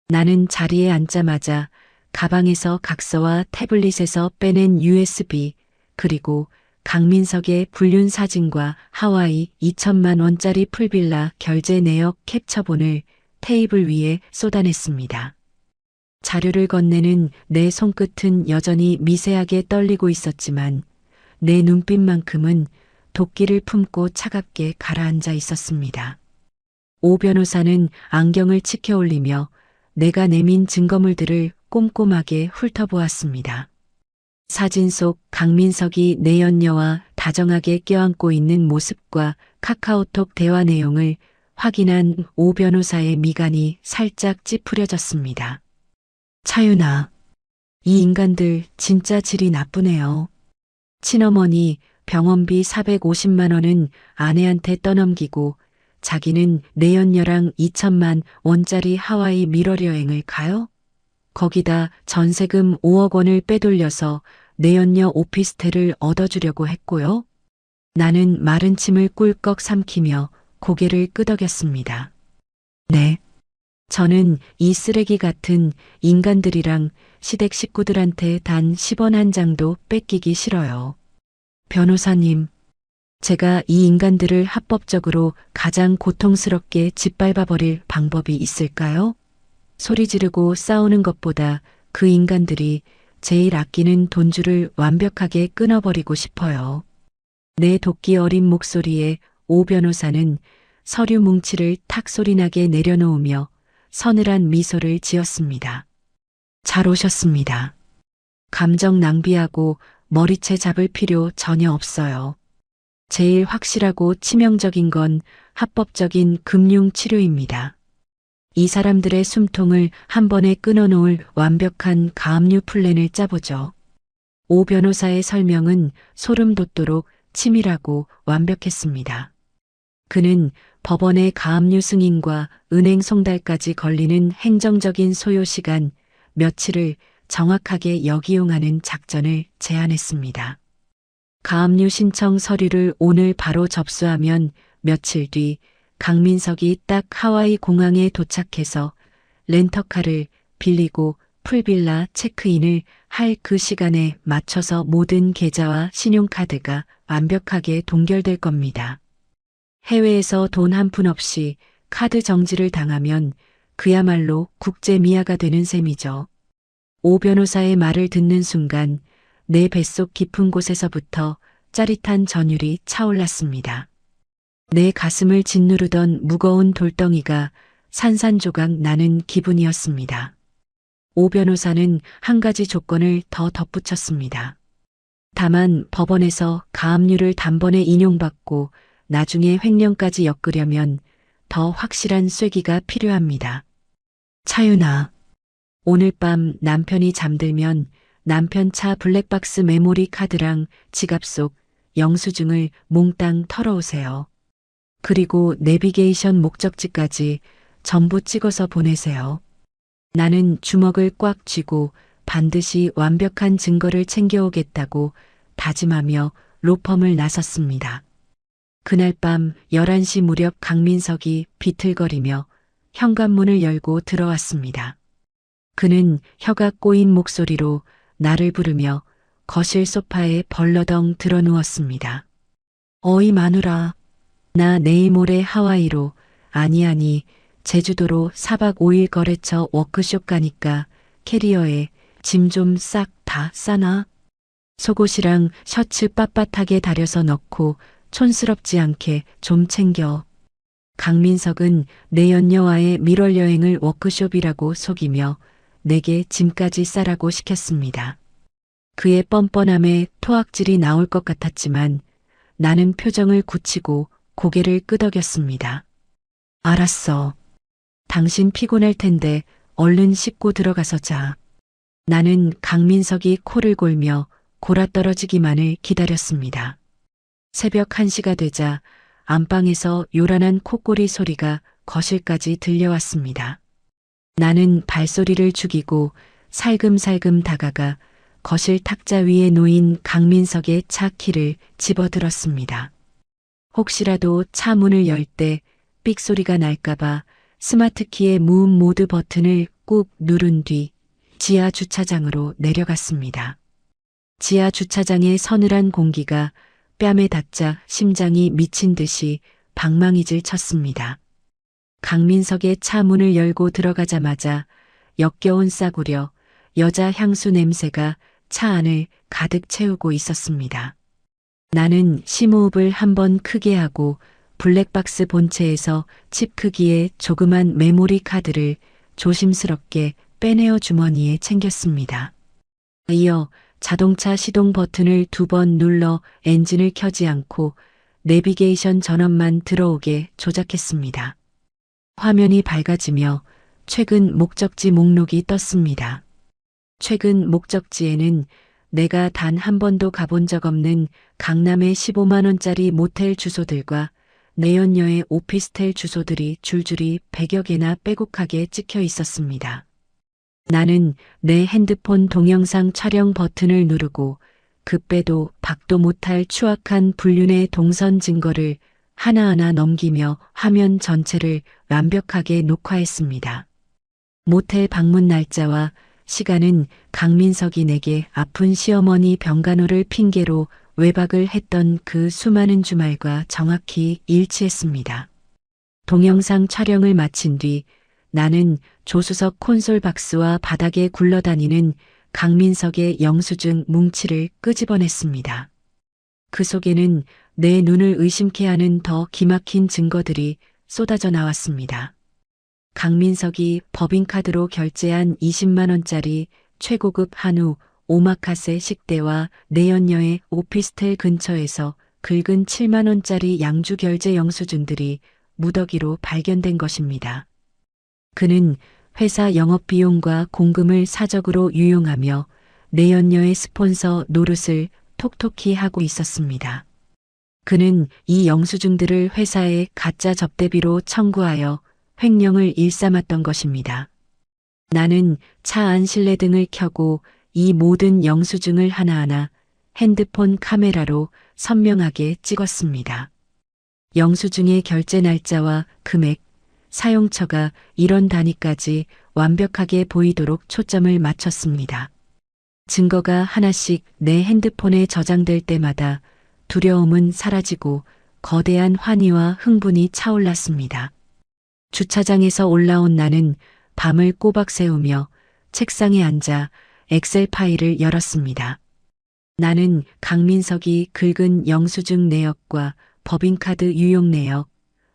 나는 자리에 앉자마자 가방에서 각서와 태블릿에서 빼낸 USB 그리고 강민석의 불륜 사진과 하와이 2천만 원짜리 풀빌라 결제 내역 캡처본을 테이블 위에 쏟아냈습니다. 자료를 건네는 내 손끝은 여전히 미세하게 떨리고 있었지만 내 눈빛만큼은 도끼를 품고 차갑게 가라앉아 있었습니다. 오 변호사는 안경을 치켜 올리며 내가 내민 증거물들을 꼼꼼하게 훑어보았습니다. 사진 속 강민석이 내연녀와 다정하게 껴안고 있는 모습과 카카오톡 대화 내용을 확인한 오 변호사의 미간이 살짝 찌푸려졌습니다. 차윤아, 이 인간들 진짜 질이 나쁘네요. 친어머니 병원비 450만 원은 아내한테 떠넘기고 자기는 내연녀랑 2천만 원짜리 하와이 밀월 여행을 가요? 거기다 전세금 5억 원을 빼돌려서 내연녀 오피스텔을 얻어주려고 했고요. 나는 마른 침을 꿀꺽 삼키며 고개를 끄덕였습니다. 네. 저는 이 쓰레기 같은 인간들이랑 시댁 식구들한테 단 10원 한 장도 뺏기기 싫어요. 변호사님, 제가 이 인간들을 합법적으로 가장 고통스럽게 짓밟아버릴 방법이 있을까요? 소리 지르고 싸우는 것보다 그 인간들이 제일 아끼는 돈줄을 완벽하게 끊어버리고 싶어요. 내 도끼 어린 목소리에 오 변호사는 서류 뭉치를 탁 소리나게 내려놓으며 서늘한 미소를 지었습니다. 잘 오셨습니다. 감정 낭비하고 머리채 잡을 필요 전혀 없어요. 제일 확실하고 치명적인 건 합법적인 금융 치료입니다. 이 사람들의 숨통을 한 번에 끊어놓을 완벽한 가압류 플랜을 짜보죠. 오 변호사의 설명은 소름 돋도록 치밀하고 완벽했습니다. 그는 법원의 가압류 승인과 은행 송달까지 걸리는 행정적인 소요 시간 며칠을 정확하게 역이용하는 작전을 제안했습니다. 가압류 신청 서류를 오늘 바로 접수하면 며칠 뒤 강민석이 딱 하와이 공항에 도착해서 렌터카를 빌리고 풀빌라 체크인을 할 그 시간에 맞춰서 모든 계좌와 신용카드가 완벽하게 동결될 겁니다. 해외에서 돈 한 푼 없이 카드 정지를 당하면 그야말로 국제 미아가 되는 셈이죠. 오 변호사의 말을 듣는 순간 내 뱃속 깊은 곳에서부터 짜릿한 전율이 차올랐습니다. 내 가슴을 짓누르던 무거운 돌덩이가 산산조각 나는 기분이었습니다. 오 변호사는 한 가지 조건을 더 덧붙였습니다. 다만 법원에서 가압류를 단번에 인용받고 나중에 횡령까지 엮으려면 더 확실한 쐐기가 필요합니다. 차윤아, 오늘 밤 남편이 잠들면 남편 차 블랙박스 메모리 카드랑 지갑 속 영수증을 몽땅 털어오세요. 그리고 내비게이션 목적지까지 전부 찍어서 보내세요. 나는 주먹을 꽉 쥐고 반드시 완벽한 증거를 챙겨오겠다고 다짐하며 로펌을 나섰습니다. 그날 밤 11시 무렵 강민석이 비틀거리며 현관문을 열고 들어왔습니다. 그는 혀가 꼬인 목소리로 나를 부르며 거실 소파에 벌러덩 드러누웠습니다. 어이 마누라, 나 내일 모레 하와이로, 아니 제주도로 4박 5일 거래처 워크숍 가니까 캐리어에 짐 좀 싹 다 싸나? 속옷이랑 셔츠 빳빳하게 다려서 넣고 촌스럽지 않게 좀 챙겨. 강민석은 내연녀와의 밀월 여행을 워크숍이라고 속이며 내게 짐까지 싸라고 시켰습니다. 그의 뻔뻔함에 토악질이 나올 것 같았지만 나는 표정을 굳히고 고개를 끄덕였습니다. 알았어. 당신 피곤할 텐데 얼른 씻고 들어가서 자. 나는 강민석이 코를 골며 골아떨어지기만을 기다렸습니다. 새벽 1시가 되자 안방에서 요란한 콧고리 소리가 거실까지 들려왔습니다. 나는 발소리를 죽이고 살금살금 다가가 거실 탁자 위에 놓인 강민석의 차 키를 집어들었습니다. 혹시라도 차 문을 열 때 삑소리가 날까봐 스마트키의 무음 모드 버튼을 꾹 누른 뒤 지하 주차장으로 내려갔습니다. 지하 주차장의 서늘한 공기가 뺨에 닿자 심장이 미친 듯이 방망이질 쳤습니다. 강민석의 차 문을 열고 들어가자마자 역겨운 싸구려 여자 향수 냄새가 차 안을 가득 채우고 있었습니다. 나는 심호흡을 한번 크게 하고 블랙박스 본체에서 칩 크기의 조그만 메모리 카드를 조심스럽게 빼내어 주머니에 챙겼습니다. 이어 자동차 시동 버튼을 2번 눌러 엔진을 켜지 않고 내비게이션 전원만 들어오게 조작했습니다. 화면이 밝아지며 최근 목적지 목록이 떴습니다. 최근 목적지에는 내가 단 한 번도 가본 적 없는 강남의 15만 원짜리 모텔 주소들과 내연녀의 오피스텔 주소들이 줄줄이 100여 개나 빼곡하게 찍혀 있었습니다. 나는 내 핸드폰 동영상 촬영 버튼을 누르고 급배도 박도 못할 추악한 불륜의 동선 증거를 하나하나 넘기며 화면 전체를 완벽하게 녹화했습니다. 모텔 방문 날짜와 시간은 강민석이 내게 아픈 시어머니 병간호를 핑계로 외박을 했던 그 수많은 주말과 정확히 일치했습니다. 동영상 촬영을 마친 뒤 나는 조수석 콘솔 박스와 바닥에 굴러다니는 강민석의 영수증 뭉치를 끄집어냈습니다. 그 속에는 내 눈을 의심케 하는 더 기막힌 증거들이 쏟아져 나왔습니다. 강민석이 법인카드로 결제한 20만 원짜리 최고급 한우 오마카세 식대와 내연녀의 오피스텔 근처에서 긁은 7만 원짜리 양주 결제 영수증들이 무더기로 발견된 것입니다. 그는 회사 영업비용과 공금을 사적으로 유용하며 내연녀의 스폰서 노릇을 톡톡히 하고 있었습니다. 그는 이 영수증들을 회사에 가짜 접대비로 청구하여 횡령을 일삼았던 것입니다. 나는 차 안 실내등을 켜고 이 모든 영수증을 하나하나 핸드폰 카메라로 선명하게 찍었습니다. 영수증의 결제 날짜와 금액, 사용처가 이런 단위까지 완벽하게 보이도록 초점을 맞췄습니다. 증거가 하나씩 내 핸드폰에 저장될 때마다 두려움은 사라지고 거대한 환희와 흥분이 차올랐습니다. 주차장에서 올라온 나는 밤을 꼬박 새우며 책상에 앉아 엑셀 파일을 열었습니다. 나는 강민석이 긁은 영수증 내역과 법인카드 유용 내역,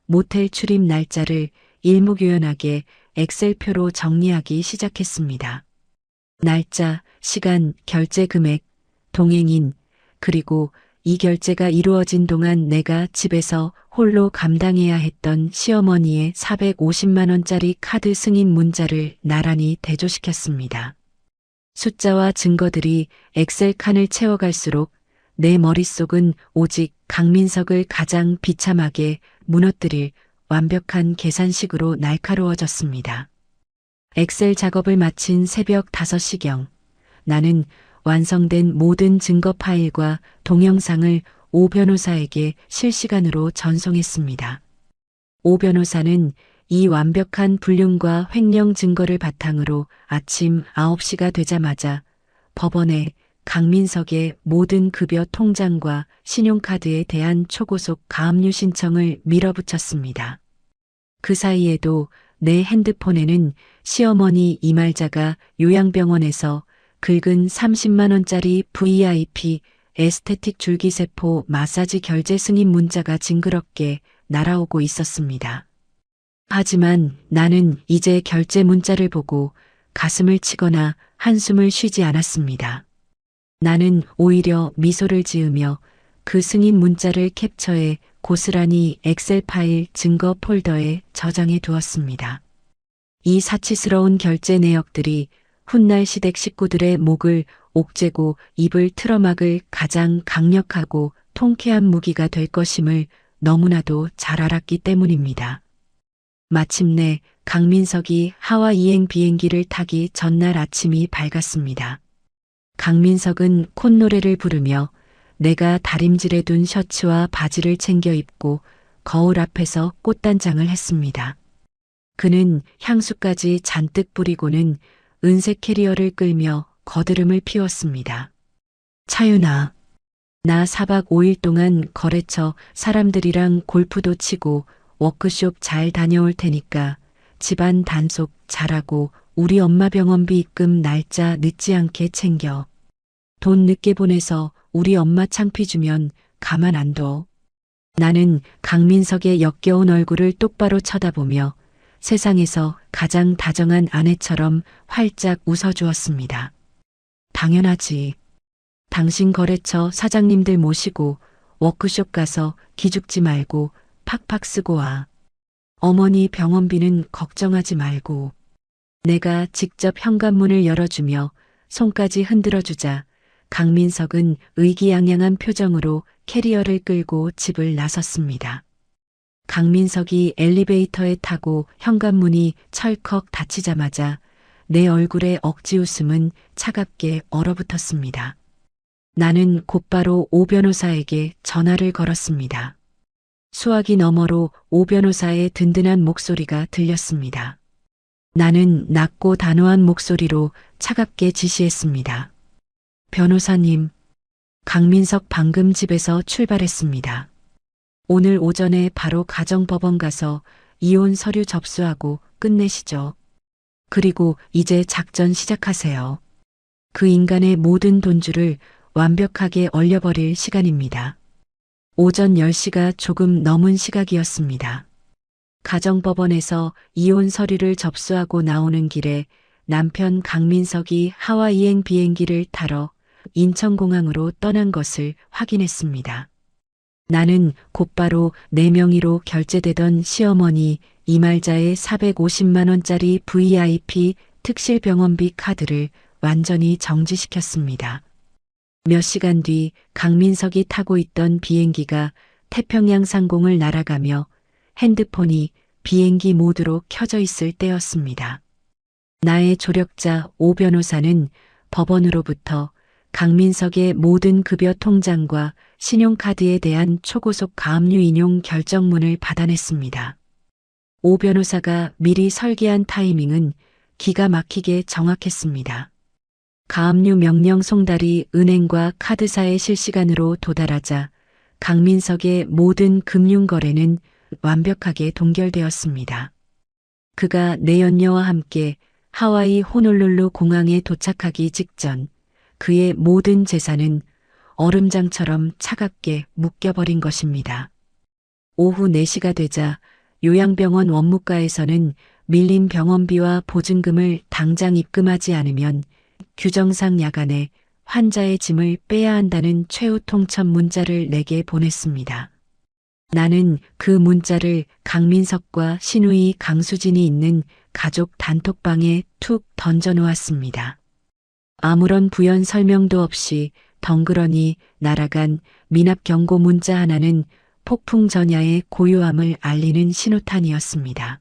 모텔 출입 날짜를 일목요연하게 엑셀표로 정리하기 시작했습니다. 날짜, 시간, 결제 금액, 동행인, 그리고 이 결제가 이루어진 동안 내가 집에서 홀로 감당해야 했던 시어머니의 450만 원짜리 카드 승인 문자를 나란히 대조시켰습니다. 숫자와 증거들이 엑셀 칸을 채워갈수록 내 머릿속은 오직 강민석을 가장 비참하게 무너뜨릴 완벽한 계산식으로 날카로워졌습니다. 엑셀 작업을 마친 새벽 5시경, 나는 완성된 모든 증거 파일과 동영상을 오 변호사에게 실시간으로 전송했습니다. 오 변호사는 이 완벽한 불륜과 횡령 증거를 바탕으로 아침 9시가 되자마자 법원에 강민석의 모든 급여 통장과 신용카드에 대한 초고속 가압류 신청을 밀어붙였습니다. 그 사이에도 내 핸드폰에는 시어머니 이말자가 요양병원에서 긁은 30만 원짜리 VIP 에스테틱 줄기세포 마사지 결제 승인 문자가 징그럽게 날아오고 있었습니다. 하지만 나는 이제 결제 문자를 보고 가슴을 치거나 한숨을 쉬지 않았습니다. 나는 오히려 미소를 지으며 그 승인 문자를 캡처해 고스란히 엑셀 파일 증거 폴더에 저장해 두었습니다. 이 사치스러운 결제 내역들이 훗날 시댁 식구들의 목을 옥죄고 입을 틀어막을 가장 강력하고 통쾌한 무기가 될 것임을 너무나도 잘 알았기 때문입니다. 마침내 강민석이 하와이행 비행기를 타기 전날 아침이 밝았습니다. 강민석은 콧노래를 부르며 내가 다림질해 둔 셔츠와 바지를 챙겨 입고 거울 앞에서 꽃단장을 했습니다. 그는 향수까지 잔뜩 뿌리고는 은색 캐리어를 끌며 거드름을 피웠습니다. 차윤아, 나 4박 5일 동안 거래처 사람들이랑 골프도 치고 워크숍 잘 다녀올 테니까 집안 단속 잘하고 우리 엄마 병원비 입금 날짜 늦지 않게 챙겨. 돈 늦게 보내서 우리 엄마 창피 주면 가만 안 둬. 나는 강민석의 역겨운 얼굴을 똑바로 쳐다보며 세상에서 가장 다정한 아내처럼 활짝 웃어주었습니다. 당연하지. 당신 거래처 사장님들 모시고 워크숍 가서 기죽지 말고 팍팍 쓰고 와. 어머니 병원비는 걱정하지 말고. 내가 직접 현관문을 열어주며 손까지 흔들어주자 강민석은 의기양양한 표정으로 캐리어를 끌고 집을 나섰습니다. 강민석이 엘리베이터에 타고 현관문이 철컥 닫히자마자 내 얼굴에 억지 웃음은 차갑게 얼어붙었습니다. 나는 곧바로 오 변호사에게 전화를 걸었습니다. 수화기 너머로 오 변호사의 든든한 목소리가 들렸습니다. 나는 낮고 단호한 목소리로 차갑게 지시했습니다. 변호사님, 강민석 방금 집에서 출발했습니다. 오늘 오전에 바로 가정법원 가서 이혼 서류 접수하고 끝내시죠. 그리고 이제 작전 시작하세요. 그 인간의 모든 돈줄을 완벽하게 얼려버릴 시간입니다. 오전 10시가 조금 넘은 시각이었습니다. 가정법원에서 이혼 서류를 접수하고 나오는 길에 남편 강민석이 하와이행 비행기를 타러 인천공항으로 떠난 것을 확인했습니다. 나는 곧바로 내 명의로 결제되던 시어머니 이말자의 450만 원짜리 VIP 특실병원비 카드를 완전히 정지시켰습니다. 몇 시간 뒤 강민석이 타고 있던 비행기가 태평양 상공을 날아가며 핸드폰이 비행기 모드로 켜져 있을 때였습니다. 나의 조력자 오 변호사는 법원으로부터 강민석의 모든 급여 통장과 신용카드에 대한 초고속 가압류 인용 결정문을 받아냈습니다. 오 변호사가 미리 설계한 타이밍은 기가 막히게 정확했습니다. 가압류 명령 송달이 은행과 카드사에 실시간으로 도달하자 강민석의 모든 금융거래는 완벽하게 동결되었습니다. 그가 내연녀와 함께 하와이 호놀룰루 공항에 도착하기 직전 그의 모든 재산은 얼음장처럼 차갑게 묶여버린 것입니다. 오후 4시가 되자 요양병원 원무과에서는 밀린 병원비와 보증금을 당장 입금하지 않으면 규정상 야간에 환자의 짐을 빼야 한다는 최후 통첩 문자를 내게 보냈습니다. 나는 그 문자를 강민석과 시누이 강수진이 있는 가족 단톡방에 툭 던져놓았습니다. 아무런 부연 설명도 없이 덩그러니 날아간 미납 경고 문자 하나는 폭풍 전야의 고요함을 알리는 신호탄이었습니다.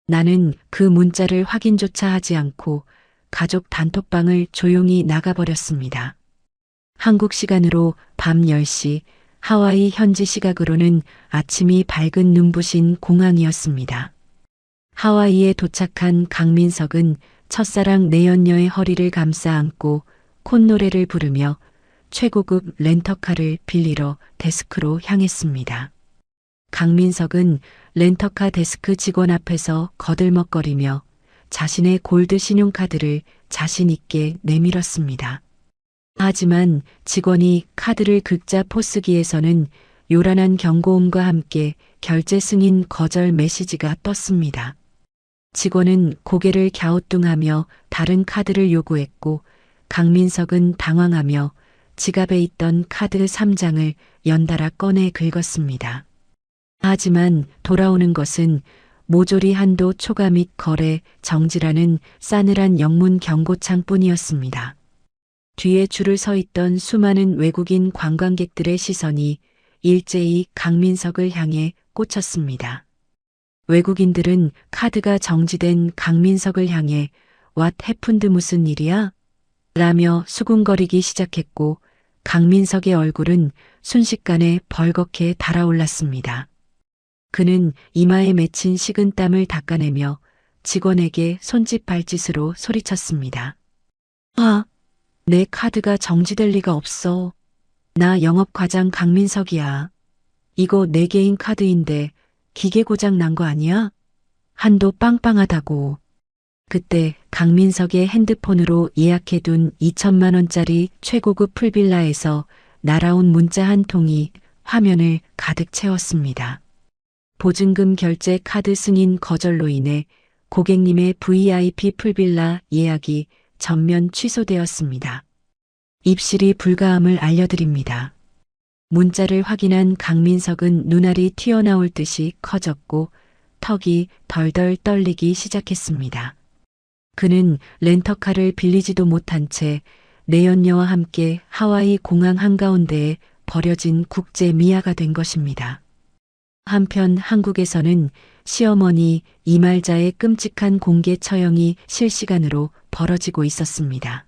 나는 그 문자를 확인조차 하지 않고 가족 단톡방을 조용히 나가버렸습니다. 한국 시간으로 밤 10시, 하와이 현지 시각으로는 아침이 밝은 눈부신 공항이었습니다. 하와이에 도착한 강민석은 첫사랑 내연녀의 허리를 감싸 안고 콧노래를 부르며 최고급 렌터카를 빌리러 데스크로 향했습니다. 강민석은 렌터카 데스크 직원 앞에서 거들먹거리며 자신의 골드 신용카드를 자신 있게 내밀었습니다. 하지만 직원이 카드를 긁자 포스기에서는 요란한 경고음과 함께 결제 승인 거절 메시지가 떴습니다. 직원은 고개를 갸우뚱하며 다른 카드를 요구했고 강민석은 당황하며 지갑에 있던 카드 3장을 연달아 꺼내 긁었습니다. 하지만 돌아오는 것은 모조리 한도 초과 및 거래 정지라는 싸늘한 영문 경고창뿐이었습니다. 뒤에 줄을 서 있던 수많은 외국인 관광객들의 시선이 일제히 강민석을 향해 꽂혔습니다. 외국인들은 카드가 정지된 강민석을 향해 What happened 무슨 일이야? 라며 수군거리기 시작했고 강민석의 얼굴은 순식간에 벌겋게 달아올랐습니다. 그는 이마에 맺힌 식은땀을 닦아내며 직원에게 손짓 발짓으로 소리쳤습니다. 내 카드가 정지될 리가 없어. 나 영업과장 강민석이야. 이거 내 개인 카드인데 기계 고장 난 거 아니야? 한도 빵빵하다고. 그때 강민석의 핸드폰으로 예약해둔 2천만 원짜리 최고급 풀빌라에서 날아온 문자 한 통이 화면을 가득 채웠습니다. 보증금 결제 카드 승인 거절로 인해 고객님의 VIP 풀빌라 예약이 전면 취소되었습니다. 입실이 불가함을 알려드립니다. 문자를 확인한 강민석은 눈알이 튀어나올 듯이 커졌고 턱이 덜덜 떨리기 시작했습니다. 그는 렌터카를 빌리지도 못한 채 내연녀와 함께 하와이 공항 한가운데에 버려진 국제 미아가 된 것입니다. 한편 한국에서는 시어머니 이말자의 끔찍한 공개 처형이 실시간으로 벌어지고 있었습니다.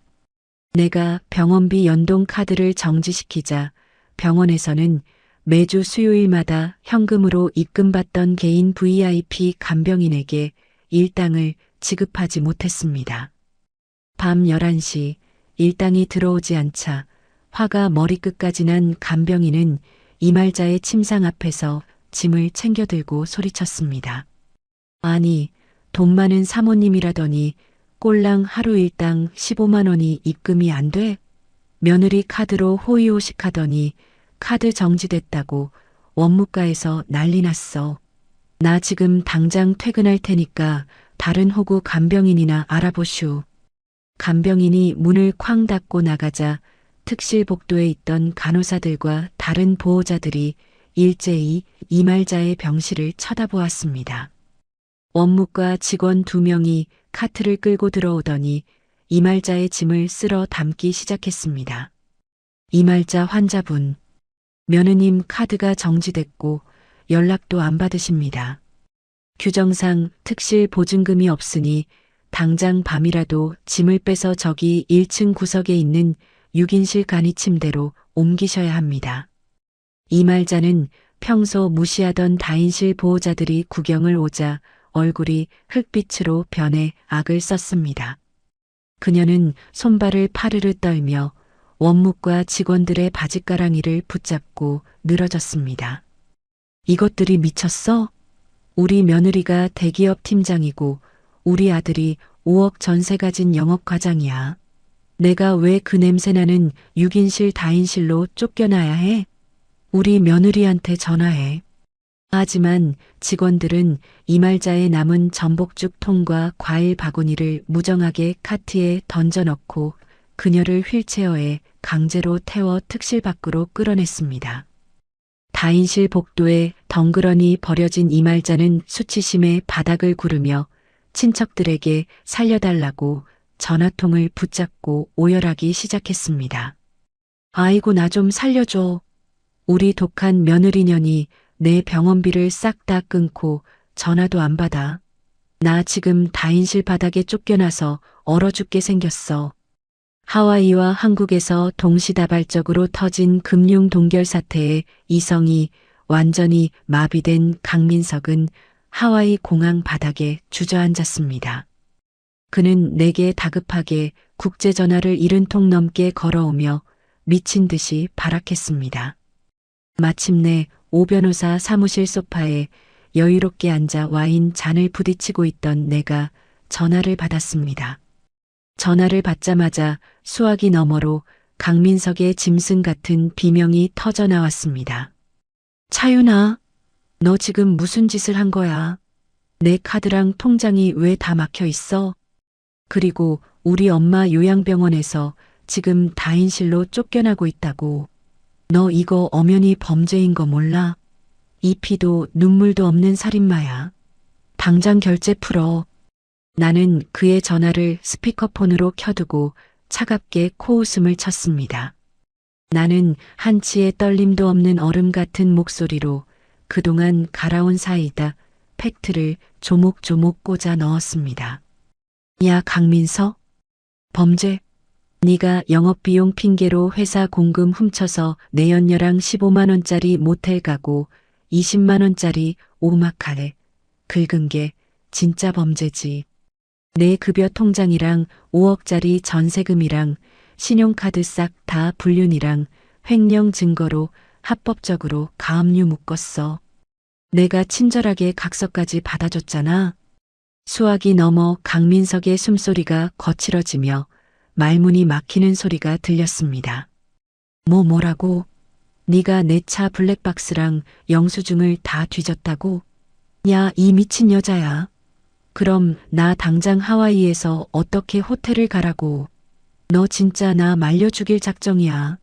내가 병원비 연동 카드를 정지시키자 병원에서는 매주 수요일마다 현금으로 입금받던 개인 VIP 간병인에게 일당을 지급하지 못했습니다. 밤 11시 일당이 들어오지 않자 화가 머리끝까지 난 간병인은 이말자의 침상 앞에서 짐을 챙겨 들고 소리쳤습니다. 아니, 돈 많은 사모님이라더니 꼴랑 하루 일당 15만 원이 입금이 안 돼? 며느리 카드로 호의호식하더니 카드 정지됐다고 원무과에서 난리 났어. 나 지금 당장 퇴근할 테니까 다른 호구 간병인이나 알아보슈. 간병인이 문을 쾅 닫고 나가자 특실 복도에 있던 간호사들과 다른 보호자들이 일제히 이말자의 병실을 쳐다보았습니다. 원무과 직원 2명이 카트를 끌고 들어오더니 이말자의 짐을 쓸어 담기 시작했습니다. 이말자 환자분, 며느님 카드가 정지됐고 연락도 안 받으십니다. 규정상 특실 보증금이 없으니 당장 밤이라도 짐을 빼서 저기 1층 구석에 있는 6인실 간이 침대로 옮기셔야 합니다. 이말자는 평소 무시하던 다인실 보호자들이 구경을 오자 얼굴이 흙빛으로 변해 악을 썼습니다. 그녀는 손발을 파르르 떨며 원무과 직원들의 바짓가랑이를 붙잡고 늘어졌습니다. 이것들이 미쳤어? 우리 며느리가 대기업 팀장이고 우리 아들이 5억 전세 가진 영업과장이야. 내가 왜 그 냄새나는 6인실 다인실로 쫓겨나야 해? 우리 며느리한테 전화해. 하지만 직원들은 이말자의 남은 전복죽 통과 과일 바구니를 무정하게 카트에 던져넣고 그녀를 휠체어에 강제로 태워 특실 밖으로 끌어냈습니다. 다인실 복도에 덩그러니 버려진 이말자는 수치심에 바닥을 구르며 친척들에게 살려달라고 전화통을 붙잡고 오열하기 시작했습니다. 아이고, 나 좀 살려줘. 우리 독한 며느리년이 내 병원비를 싹 다 끊고 전화도 안 받아. 나 지금 다인실 바닥에 쫓겨나서 얼어 죽게 생겼어. 하와이와 한국에서 동시다발적으로 터진 금융 동결 사태에 이성이 완전히 마비된 강민석은 하와이 공항 바닥에 주저앉았습니다. 그는 내게 다급하게 국제전화를 70통 넘게 걸어오며 미친 듯이 발악했습니다. 마침내 오 변호사 사무실 소파에 여유롭게 앉아 와인 잔을 부딪히고 있던 내가 전화를 받았습니다. 전화를 받자마자 수화기 너머로 강민석의 짐승 같은 비명이 터져 나왔습니다. 차윤아, 너 지금 무슨 짓을 한 거야? 내 카드랑 통장이 왜 다 막혀 있어? 그리고 우리 엄마 요양병원에서 지금 다인실로 쫓겨나고 있다고. 너 이거 엄연히 범죄인 거 몰라? 이 피도 눈물도 없는 살인마야. 당장 결제 풀어. 나는 그의 전화를 스피커폰으로 켜두고 차갑게 코웃음을 쳤습니다. 나는 한치의 떨림도 없는 얼음 같은 목소리로 그동안 갈아온 사이다 팩트를 조목조목 꽂아 넣었습니다. 야, 강민석? 범죄? 네가 영업비용 핑계로 회사 공금 훔쳐서 내 연녀랑 15만 원짜리 모텔 가고 20만 원짜리 오마카에 긁은 게 진짜 범죄지. 내 급여 통장이랑 5억짜리 전세금이랑 신용카드 싹 다 불륜이랑 횡령 증거로 합법적으로 가압류 묶었어. 내가 친절하게 각서까지 받아줬잖아. 수화기 너머 강민석의 숨소리가 거칠어지며 말문이 막히는 소리가 들렸습니다. 뭐라고? 네가 내 차 블랙박스랑 영수증을 다 뒤졌다고? 야, 이 미친 여자야. 그럼 나 당장 하와이에서 어떻게 호텔을 가라고. 너 진짜 나 말려 죽일 작정이야.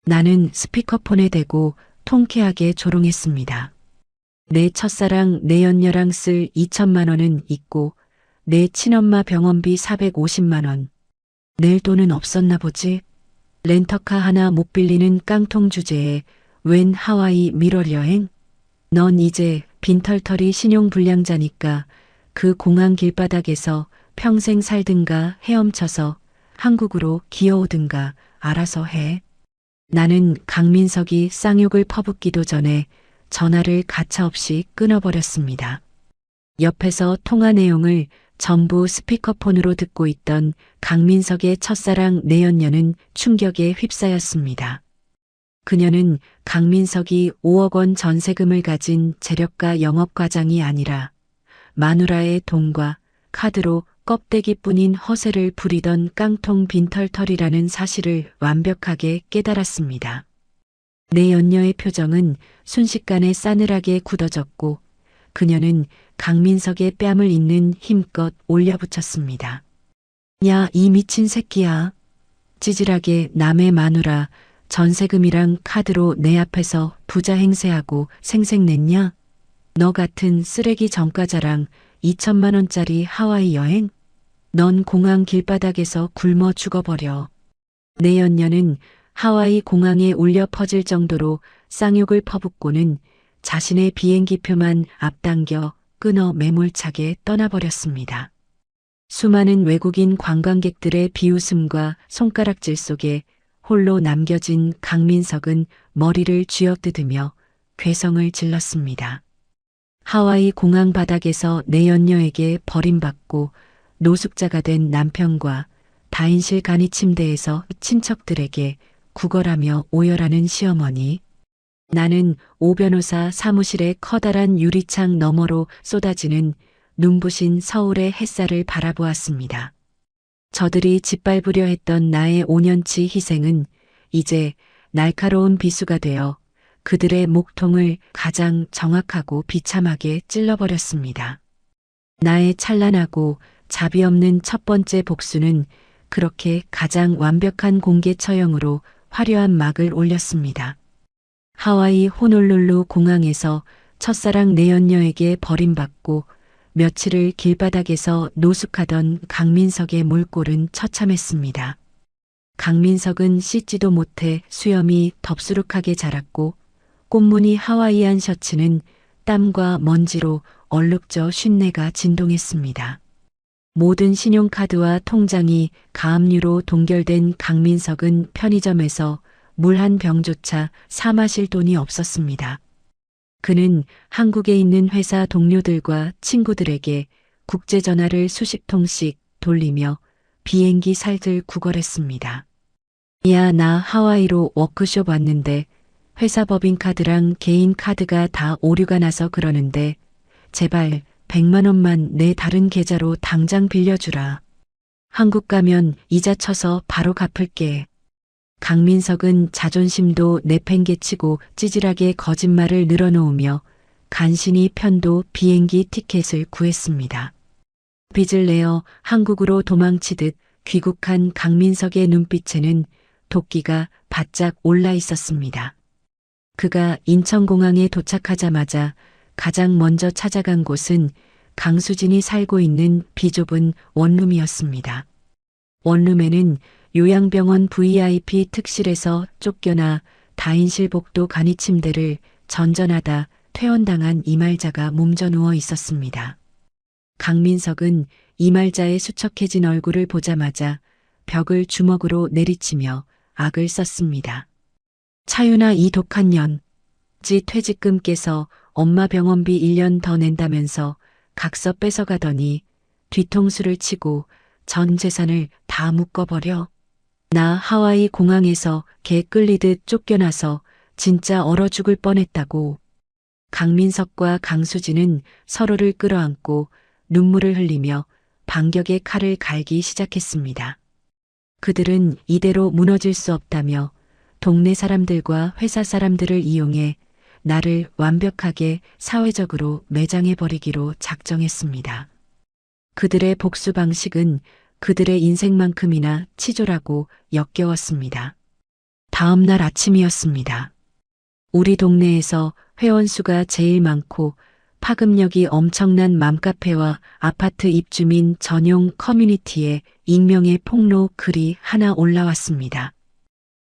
나는 스피커폰에 대고 통쾌하게 조롱했습니다. 내 첫사랑 내 연녀랑 쓸 2천만 원은 있고 내 친엄마 병원비 450만 원. 낼 돈은 없었나 보지. 렌터카 하나 못 빌리는 깡통 주제에 웬 하와이 밀월 여행? 넌 이제 빈털터리 신용불량자니까 그 공항 길바닥에서 평생 살든가 헤엄쳐서 한국으로 기어오든가 알아서 해. 나는 강민석이 쌍욕을 퍼붓기도 전에 전화를 가차없이 끊어버렸습니다. 옆에서 통화 내용을 전부 스피커폰으로 듣고 있던 강민석의 첫사랑 내연녀는 충격에 휩싸였습니다. 그녀는 강민석이 5억 원 전세금을 가진 재력가 영업과장이 아니라 마누라의 돈과 카드로 껍데기뿐인 허세를 부리던 깡통 빈털털이라는 사실을 완벽하게 깨달았습니다. 내연녀의 표정은 순식간에 싸늘하게 굳어졌고 그녀는 강민석의 뺨을 잇는 힘껏 올려붙였습니다. 야, 이 미친 새끼야. 찌질하게 남의 마누라 전세금이랑 카드로 내 앞에서 부자 행세하고 생색냈냐? 너 같은 쓰레기 전과자랑 2천만 원짜리 하와이 여행? 넌 공항 길바닥에서 굶어 죽어버려. 내 연녀는 하와이 공항에 울려 퍼질 정도로 쌍욕을 퍼붓고는 자신의 비행기표만 앞당겨 끊어 매몰차게 떠나버렸습니다. 수많은 외국인 관광객들의 비웃음과 손가락질 속에 홀로 남겨진 강민석은 머리를 쥐어뜯으며 괴성을 질렀습니다. 하와이 공항 바닥에서 내 연녀에게 버림받고 노숙자가 된 남편과 다인실 간이 침대에서 친척들에게 구걸하며 오열하는 시어머니. 나는 오 변호사 사무실의 커다란 유리창 너머로 쏟아지는 눈부신 서울의 햇살을 바라보았습니다. 저들이 짓밟으려 했던 나의 5년치 희생은 이제 날카로운 비수가 되어 그들의 목통을 가장 정확하고 비참하게 찔러버렸습니다. 나의 찬란하고 자비 없는 첫 번째 복수는 그렇게 가장 완벽한 공개 처형으로 화려한 막을 올렸습니다. 하와이 호놀룰루 공항에서 첫사랑 내연녀에게 버림받고 며칠을 길바닥에서 노숙하던 강민석의 몰골은 처참했습니다. 강민석은 씻지도 못해 수염이 덥수룩하게 자랐고 꽃무늬 하와이안 셔츠는 땀과 먼지로 얼룩져 쉰내가 진동했습니다. 모든 신용카드와 통장이 가압류로 동결된 강민석은 편의점에서 물 한 병조차 사 마실 돈이 없었습니다. 그는 한국에 있는 회사 동료들과 친구들에게 국제전화를 수십 통씩 돌리며 비행기 살들 구걸했습니다. 야, 나 하와이로 워크숍 왔는데 회사 법인카드랑 개인 카드가 다 오류가 나서 그러는데 제발 100만 원만 내 다른 계좌로 당장 빌려주라. 한국 가면 이자 쳐서 바로 갚을게. 강민석은 자존심도 내팽개치고 찌질하게 거짓말을 늘어놓으며 간신히 편도 비행기 티켓을 구했습니다. 빚을 내어 한국으로 도망치듯 귀국한 강민석의 눈빛에는 도끼가 바짝 올라 있었습니다. 그가 인천공항에 도착하자마자 가장 먼저 찾아간 곳은 강수진이 살고 있는 비좁은 원룸이었습니다. 원룸에는 요양병원 VIP 특실에서 쫓겨나 다인실 복도 간이 침대를 전전하다 퇴원당한 이말자가 몸져 누워 있었습니다. 강민석은 이말자의 수척해진 얼굴을 보자마자 벽을 주먹으로 내리치며 악을 썼습니다. 차윤아, 이 독한 년. 지 퇴직금 깨서 엄마 병원비 1년 더 낸다면서 각서 뺏어가더니 뒤통수를 치고 전 재산을 다 묶어버려. 나 하와이 공항에서 개 끌리듯 쫓겨나서 진짜 얼어 죽을 뻔했다고. 강민석과 강수진은 서로를 끌어안고 눈물을 흘리며 반격의 칼을 갈기 시작했습니다. 그들은 이대로 무너질 수 없다며 동네 사람들과 회사 사람들을 이용해 나를 완벽하게 사회적으로 매장해버리기로 작정했습니다. 그들의 복수 방식은 그들의 인생만큼이나 치졸하고 역겨웠습니다. 다음 날 아침이었습니다. 우리 동네에서 회원수가 제일 많고 파급력이 엄청난 맘카페와 아파트 입주민 전용 커뮤니티에 익명의 폭로 글이 하나 올라왔습니다.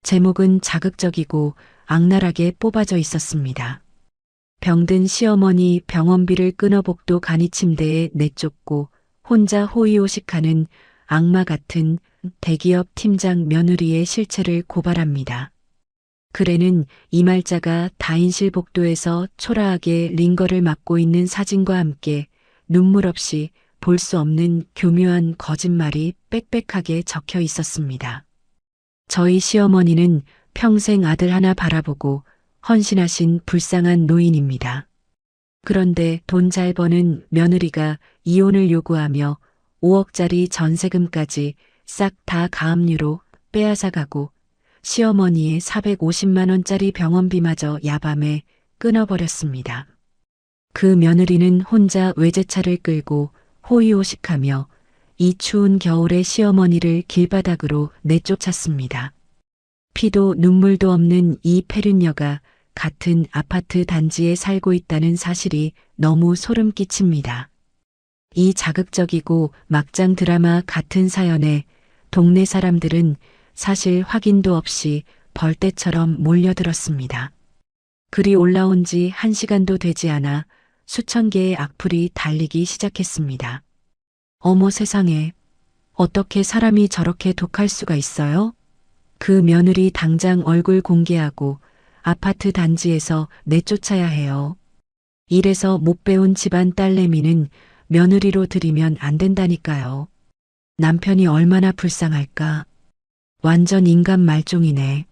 제목은 자극적이고 악랄하게 뽑아져 있었습니다. 병든 시어머니 병원비를 끊어 복도 간이 침대에 내쫓고 혼자 호의호식하는 악마 같은 대기업 팀장 며느리의 실체를 고발합니다. 글에는 이말자가 다인실 복도에서 초라하게 링거를 맞고 있는 사진과 함께 눈물 없이 볼 수 없는 교묘한 거짓말이 빽빽하게 적혀 있었습니다. 저희 시어머니는 평생 아들 하나 바라보고 헌신하신 불쌍한 노인입니다. 그런데 돈 잘 버는 며느리가 이혼을 요구하며 5억짜리 전세금까지 싹 다 가압류로 빼앗아가고 시어머니의 450만 원짜리 병원비마저 야밤에 끊어버렸습니다. 그 며느리는 혼자 외제차를 끌고 호의호식하며 이 추운 겨울에 시어머니를 길바닥으로 내쫓았습니다. 피도 눈물도 없는 이 패륜녀가 같은 아파트 단지에 살고 있다는 사실이 너무 소름 끼칩니다. 이 자극적이고 막장 드라마 같은 사연에 동네 사람들은 사실 확인도 없이 벌떼처럼 몰려들었습니다. 글이 올라온 지 1시간도 되지 않아 수천 개의 악플이 달리기 시작했습니다. 어머 세상에, 어떻게 사람이 저렇게 독할 수가 있어요? 그 며느리 당장 얼굴 공개하고 아파트 단지에서 내쫓아야 해요. 이래서 못 배운 집안 딸내미는 며느리로 들이면 안 된다니까요. 남편이 얼마나 불쌍할까. 완전 인간 말종이네.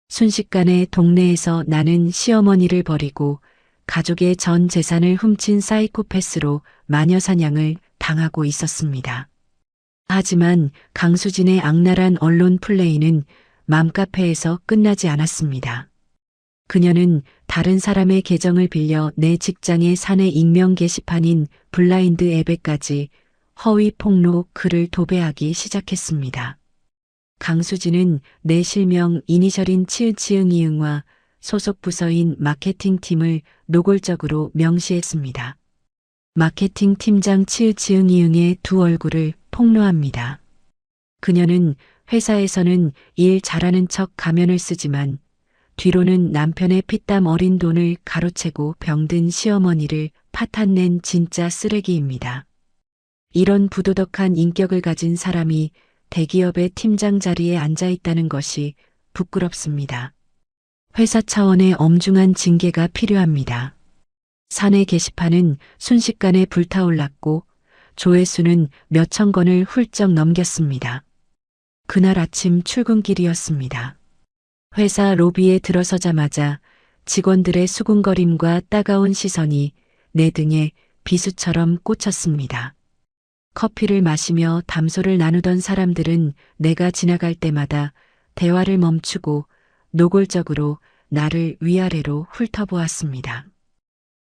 순식간에 동네에서 나는 시어머니를 버리고 가족의 전 재산을 훔친 사이코패스로 마녀사냥을 당하고 있었습니다. 하지만 강수진의 악랄한 언론 플레이는 맘카페에서 끝나지 않았습니다. 그녀는 다른 사람의 계정을 빌려 내 직장의 사내 익명 게시판인 블라인드 앱에까지 허위 폭로 글을 도배하기 시작했습니다. 강수진은 내 실명 이니셜인 치읓치읓이응과 소속 부서인 마케팅팀을 노골적으로 명시했습니다. 마케팅 팀장 치으치응이응의 두 얼굴을 폭로합니다. 그녀는 회사에서는 일 잘하는 척 가면을 쓰지만 뒤로는 남편의 피땀 어린 돈을 가로채고 병든 시어머니를 파탄낸 진짜 쓰레기입니다. 이런 부도덕한 인격을 가진 사람이 대기업의 팀장 자리에 앉아 있다는 것이 부끄럽습니다. 회사 차원의 엄중한 징계가 필요합니다. 사내 게시판은 순식간에 불타올랐고 조회수는 몇천 건을 훌쩍 넘겼습니다. 그날 아침 출근길이었습니다. 회사 로비에 들어서자마자 직원들의 수군거림과 따가운 시선이 내 등에 비수처럼 꽂혔습니다. 커피를 마시며 담소를 나누던 사람들은 내가 지나갈 때마다 대화를 멈추고 노골적으로 나를 위아래로 훑어보았습니다.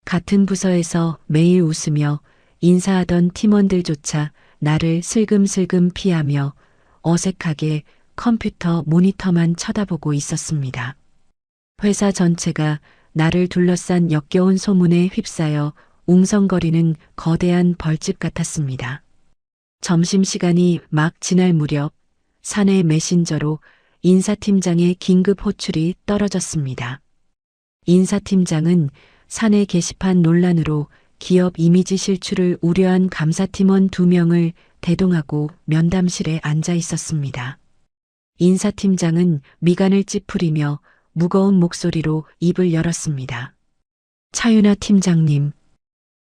같은 부서에서 매일 웃으며 인사하던 팀원들조차 나를 슬금슬금 피하며 어색하게 컴퓨터 모니터만 쳐다보고 있었습니다. 회사 전체가 나를 둘러싼 역겨운 소문에 휩싸여 웅성거리는 거대한 벌집 같았습니다. 점심시간이 막 지날 무렵 사내 메신저로 인사팀장의 긴급 호출이 떨어졌습니다. 인사팀장은 사내 게시판 논란으로 기업 이미지 실추를 우려한 감사팀원 2명을 대동하고 면담실에 앉아 있었습니다. 인사팀장은 미간을 찌푸리며 무거운 목소리로 입을 열었습니다. 차윤아 팀장님,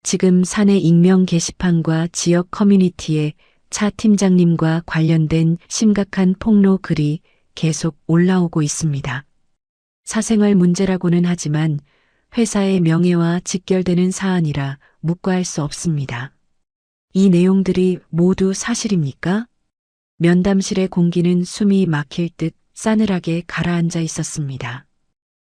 지금 사내 익명 게시판과 지역 커뮤니티에 차 팀장님과 관련된 심각한 폭로 글이 계속 올라오고 있습니다. 사생활 문제라고는 하지만 회사의 명예와 직결되는 사안이라 묵과할 수 없습니다. 이 내용들이 모두 사실입니까? 면담실의 공기는 숨이 막힐 듯 싸늘하게 가라앉아 있었습니다.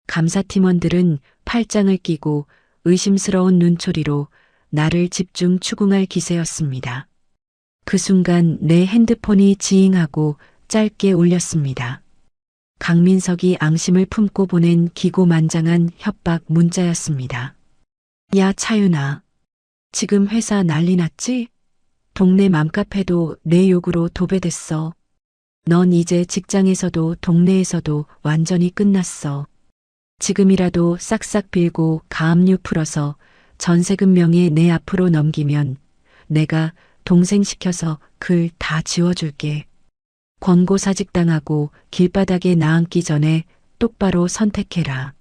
감사팀원들은 팔짱을 끼고 의심스러운 눈초리로 나를 집중 추궁할 기세였습니다. 그 순간 내 핸드폰이 지잉하고 짧게 울렸습니다. 강민석이 앙심을 품고 보낸 기고만장한 협박 문자였습니다. 야 차윤아, 지금 회사 난리 났지? 동네 맘카페도 내 욕으로 도배됐어. 넌 이제 직장에서도 동네에서도 완전히 끝났어. 지금이라도 싹싹 빌고 가압류 풀어서 전세금 명의 내 앞으로 넘기면 내가 동생 시켜서 글 다 지워줄게. 권고사직당하고 길바닥에 나앉기 전에 똑바로 선택해라.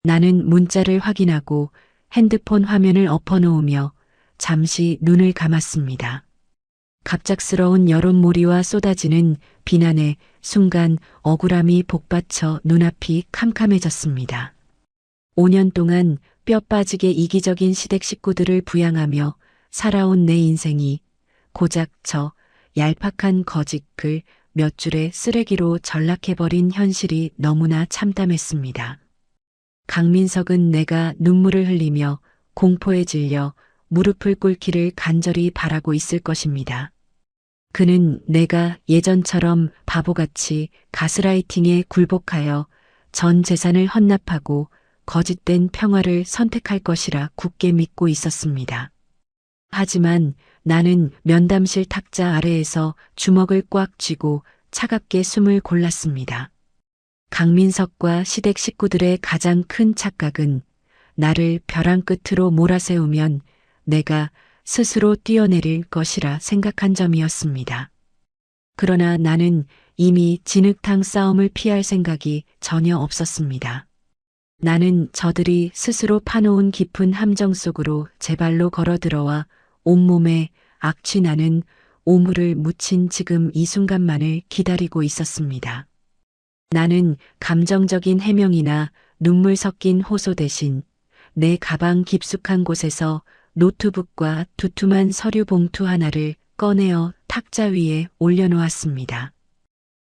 나는 문자를 확인하고 핸드폰 화면을 엎어놓으며 잠시 눈을 감았습니다. 갑작스러운 여론몰이와 쏟아지는 비난에 순간 억울함이 복받쳐 눈앞이 캄캄해졌습니다. 5년 동안 뼈 빠지게 이기적인 시댁 식구들을 부양하며 살아온 내 인생이 고작 저 얄팍한 거짓글 몇 줄의 쓰레기로 전락해버린 현실이 너무나 참담했습니다. 강민석은 내가 눈물을 흘리며 공포에 질려 무릎을 꿇기를 간절히 바라고 있을 것입니다. 그는 내가 예전처럼 바보같이 가스라이팅에 굴복하여 전 재산을 헌납하고 거짓된 평화를 선택할 것이라 굳게 믿고 있었습니다. 하지만 나는 면담실 탁자 아래에서 주먹을 꽉 쥐고 차갑게 숨을 골랐습니다. 강민석과 시댁 식구들의 가장 큰 착각은 나를 벼랑 끝으로 몰아세우면 내가 스스로 뛰어내릴 것이라 생각한 점이었습니다. 그러나 나는 이미 진흙탕 싸움을 피할 생각이 전혀 없었습니다. 나는 저들이 스스로 파놓은 깊은 함정 속으로 제 발로 걸어 들어와 온몸에 악취나는 오물을 묻힌 지금 이 순간만을 기다리고 있었습니다. 나는 감정적인 해명이나 눈물 섞인 호소 대신 내 가방 깊숙한 곳에서 노트북과 두툼한 서류 봉투 하나를 꺼내어 탁자 위에 올려놓았습니다.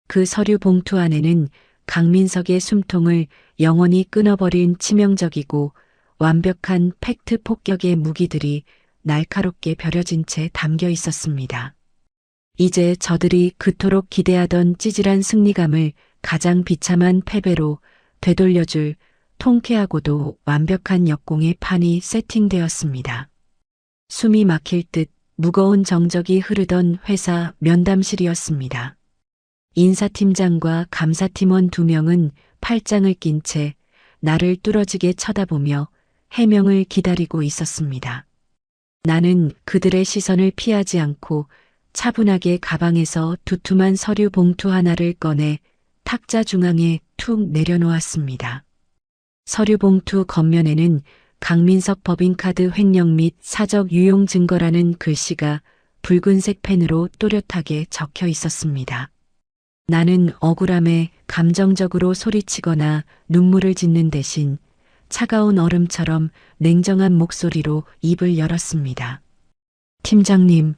그 서류 봉투 안에는 강민석의 숨통을 영원히 끊어버린 치명적이고 완벽한 팩트 폭격의 무기들이 날카롭게 벼려진 채 담겨 있었습니다. 이제 저들이 그토록 기대하던 찌질한 승리감을 가장 비참한 패배로 되돌려줄 통쾌하고도 완벽한 역공의 판이 세팅되었습니다. 숨이 막힐 듯 무거운 정적이 흐르던 회사 면담실이었습니다. 인사팀장과 감사팀원 2명은 팔짱을 낀 채 나를 뚫어지게 쳐다보며 해명을 기다리고 있었습니다. 나는 그들의 시선을 피하지 않고 차분하게 가방에서 두툼한 서류 봉투 하나를 꺼내 탁자 중앙에 툭 내려놓았습니다. 서류 봉투 겉면에는 강민석 법인카드 횡령 및 사적 유용 증거라는 글씨가 붉은색 펜으로 또렷하게 적혀 있었습니다. 나는 억울함에 감정적으로 소리치거나 눈물을 짓는 대신 차가운 얼음처럼 냉정한 목소리로 입을 열었습니다. 팀장님,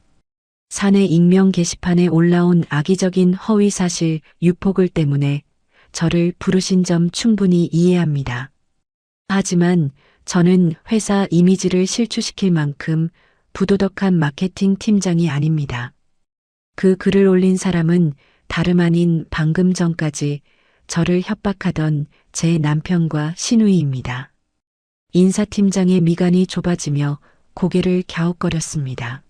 사내 익명 게시판에 올라온 악의적인 허위 사실 유포글 때문에 저를 부르신 점 충분히 이해합니다. 하지만 저는 회사 이미지를 실추시킬 만큼 부도덕한 마케팅 팀장이 아닙니다. 그 글을 올린 사람은 다름 아닌 방금 전까지 저를 협박하던 제 남편과 시누이입니다. 인사팀장의 미간이 좁아지며 고개를 갸웃거렸습니다.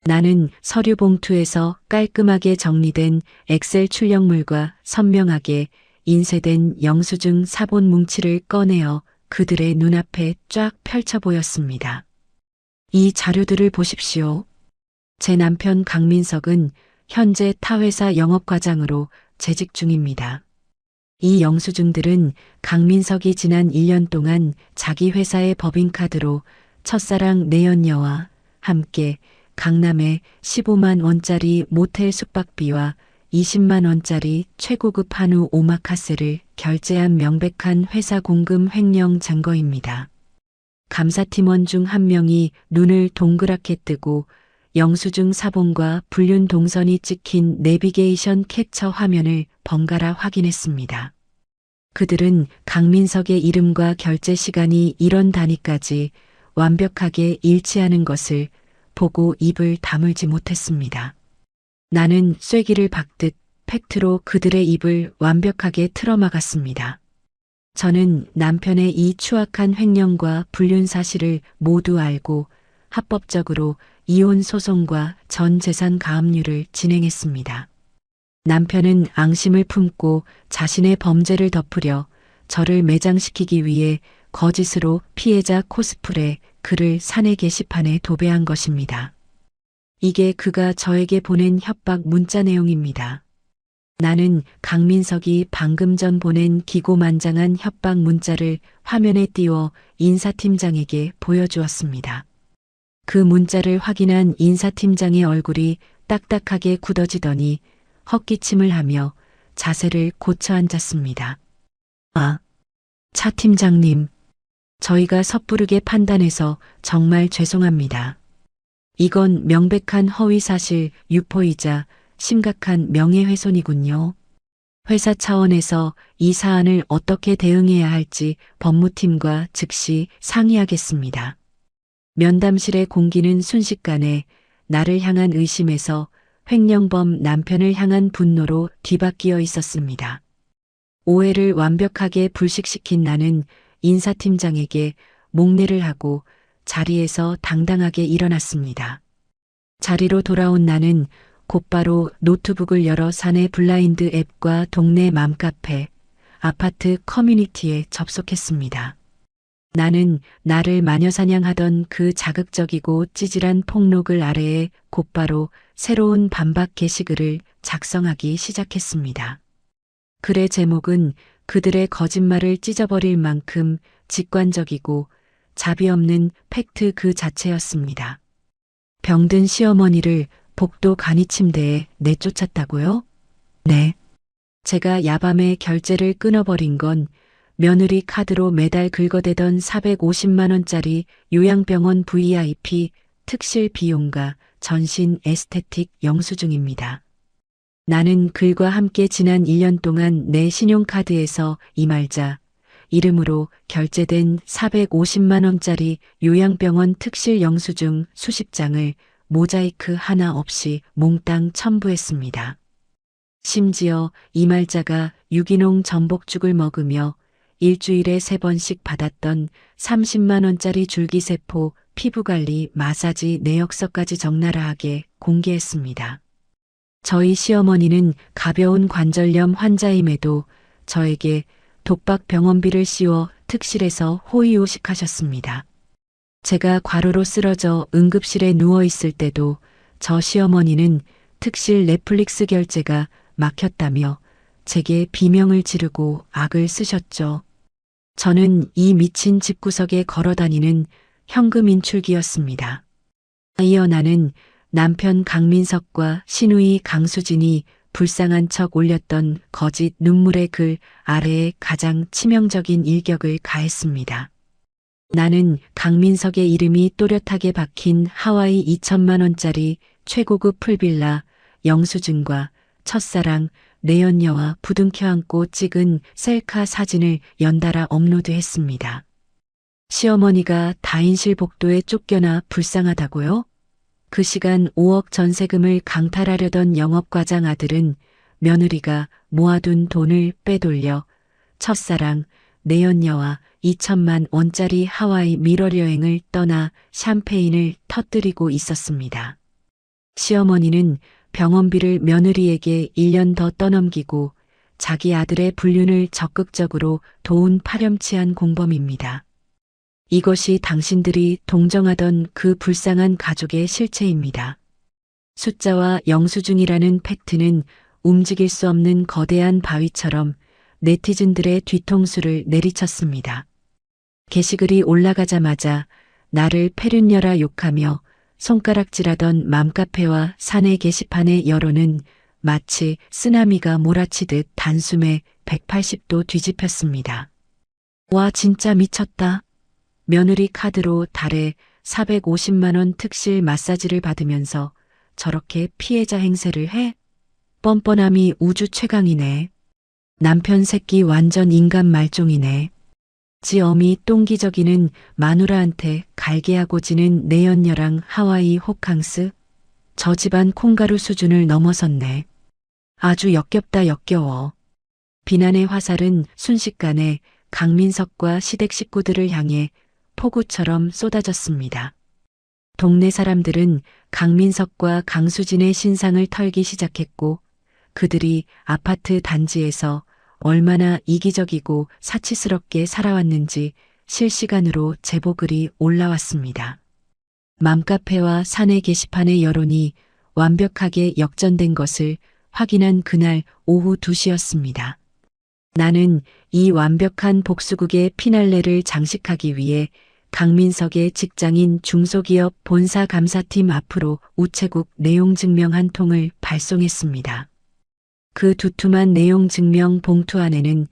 나는 서류 봉투에서 깔끔하게 정리된 엑셀 출력물과 선명하게 인쇄된 영수증 사본 뭉치를 꺼내어 그들의 눈앞에 쫙 펼쳐 보였습니다. 이 자료들을 보십시오. 제 남편 강민석은 현재 타 회사 영업과장으로 재직 중입니다. 이 영수증들은 강민석이 지난 1년 동안 자기 회사의 법인카드로 첫사랑 내연녀와 함께 강남에 15만 원짜리 모텔 숙박비와 20만 원짜리 최고급 한우 오마카세를 결제한 명백한 회사 공금 횡령 증거입니다. 감사팀원 중 한 명이 눈을 동그랗게 뜨고 영수증 사본과 불륜 동선이 찍힌 내비게이션 캡처 화면을 번갈아 확인했습니다. 그들은 강민석의 이름과 결제 시간이 이런 단위까지 완벽하게 일치하는 것을 보고 입을 다물지 못했습니다. 나는 쐐기를 박듯 팩트로 그들의 입을 완벽하게 틀어막았습니다. 저는 남편의 이 추악한 횡령과 불륜 사실을 모두 알고 합법적으로 이혼 소송과 전 재산 가압류를 진행했습니다. 남편은 앙심을 품고 자신의 범죄를 덮으려 저를 매장시키기 위해 거짓으로 피해자 코스프레 글을 사내 게시판에 도배한 것입니다. 이게 그가 저에게 보낸 협박 문자 내용입니다. 나는 강민석이 방금 전 보낸 기고만장한 협박 문자를 화면에 띄워 인사팀장에게 보여주었습니다. 그 문자를 확인한 인사팀장의 얼굴이 딱딱하게 굳어지더니 헛기침을 하며 자세를 고쳐 앉았습니다. 아, 차 팀장님. 저희가 섣부르게 판단해서 정말 죄송합니다. 이건 명백한 허위사실 유포이자 심각한 명예훼손이군요. 회사 차원에서 이 사안을 어떻게 대응해야 할지 법무팀과 즉시 상의하겠습니다. 면담실의 공기는 순식간에 나를 향한 의심에서 횡령범 남편을 향한 분노로 뒤바뀌어 있었습니다. 오해를 완벽하게 불식시킨 나는 인사팀장에게 목례를 하고 자리에서 당당하게 일어났습니다. 자리로 돌아온 나는 곧바로 노트북을 열어 사내 블라인드 앱과 동네 맘카페, 아파트 커뮤니티에 접속했습니다. 나는 나를 마녀사냥하던 그 자극적이고 찌질한 폭로글 아래에 곧바로 새로운 반박 게시글을 작성하기 시작했습니다. 글의 제목은 그들의 거짓말을 찢어버릴 만큼 직관적이고 자비 없는 팩트 그 자체였습니다. 병든 시어머니를 복도 간이 침대에 내쫓았다고요? 네. 제가 야밤에 결제를 끊어버린 건 며느리 카드로 매달 긁어대던 450만 원짜리 요양병원 VIP 특실 비용과 전신 에스테틱 영수증입니다. 나는 글과 함께 지난 1년 동안 내 신용카드에서 이말자 이름으로 결제된 450만 원짜리 요양병원 특실 영수증 수십 장을 모자이크 하나 없이 몽땅 첨부했습니다. 심지어 이말자가 유기농 전복죽을 먹으며 일주일에 3번씩 받았던 30만 원짜리 줄기세포 피부관리, 마사지, 내역서까지 적나라하게 공개했습니다. 저희 시어머니는 가벼운 관절염 환자임에도 저에게 독박 병원비를 씌워 특실에서 호의호식하셨습니다. 제가 과로로 쓰러져 응급실에 누워있을 때도 저 시어머니는 특실 넷플릭스 결제가 막혔다며 제게 비명을 지르고 악을 쓰셨죠. 저는 이 미친 집구석에 걸어다니는 현금 인출기였습니다. 이어 나는 남편 강민석과 시누이 강수진이 불쌍한 척 올렸던 거짓 눈물의 글 아래에 가장 치명적인 일격을 가했습니다. 나는 강민석의 이름이 또렷하게 박힌 하와이 2천만 원짜리 최고급 풀빌라 영수증과 첫사랑 내연녀와 부둥켜 안고 찍은 셀카 사진을 연달아 업로드했습니다. 시어머니가 다인실 복도에 쫓겨나 불쌍하다고요? 그 시간 5억 전세금을 강탈하려던 영업과장 아들은 며느리가 모아둔 돈을 빼돌려 첫사랑 내연녀와 2천만 원짜리 하와이 밀월여행을 떠나 샴페인을 터뜨리고 있었습니다. 시어머니는 병원비를 며느리에게 1년 더 떠넘기고 자기 아들의 불륜을 적극적으로 도운 파렴치한 공범입니다. 이것이 당신들이 동정하던 그 불쌍한 가족의 실체입니다. 숫자와 영수증이라는 팩트는 움직일 수 없는 거대한 바위처럼 네티즌들의 뒤통수를 내리쳤습니다. 게시글이 올라가자마자 나를 페륜녀라 욕하며 손가락질하던 맘카페와 사내 게시판의 여론은 마치 쓰나미가 몰아치듯 단숨에 180도 뒤집혔습니다. 와, 진짜 미쳤다. 며느리 카드로 달에 450만 원 특실 마사지를 받으면서 저렇게 피해자 행세를 해? 뻔뻔함이 우주 최강이네. 남편 새끼 완전 인간 말종이네. 지 어미 똥기저귀는 마누라한테 갈개하고 지는 내연녀랑 하와이 호캉스? 저 집안 콩가루 수준을 넘어섰네. 아주 역겹다 역겨워. 비난의 화살은 순식간에 강민석과 시댁 식구들을 향해 폭우처럼 쏟아졌습니다. 동네 사람들은 강민석과 강수진의 신상을 털기 시작했고 그들이 아파트 단지에서 얼마나 이기적이고 사치스럽게 살아왔는지 실시간으로 제보글이 올라왔습니다. 맘카페와 사내 게시판의 여론이 완벽하게 역전된 것을 확인한 그날 오후 2시였습니다. 나는 이 완벽한 복수극의 피날레를 장식하기 위해 강민석의 직장인 중소기업 본사 감사팀 앞으로 우체국 내용 증명 한 통을 발송했습니다. 그 두툼한 내용 증명 봉투 안에는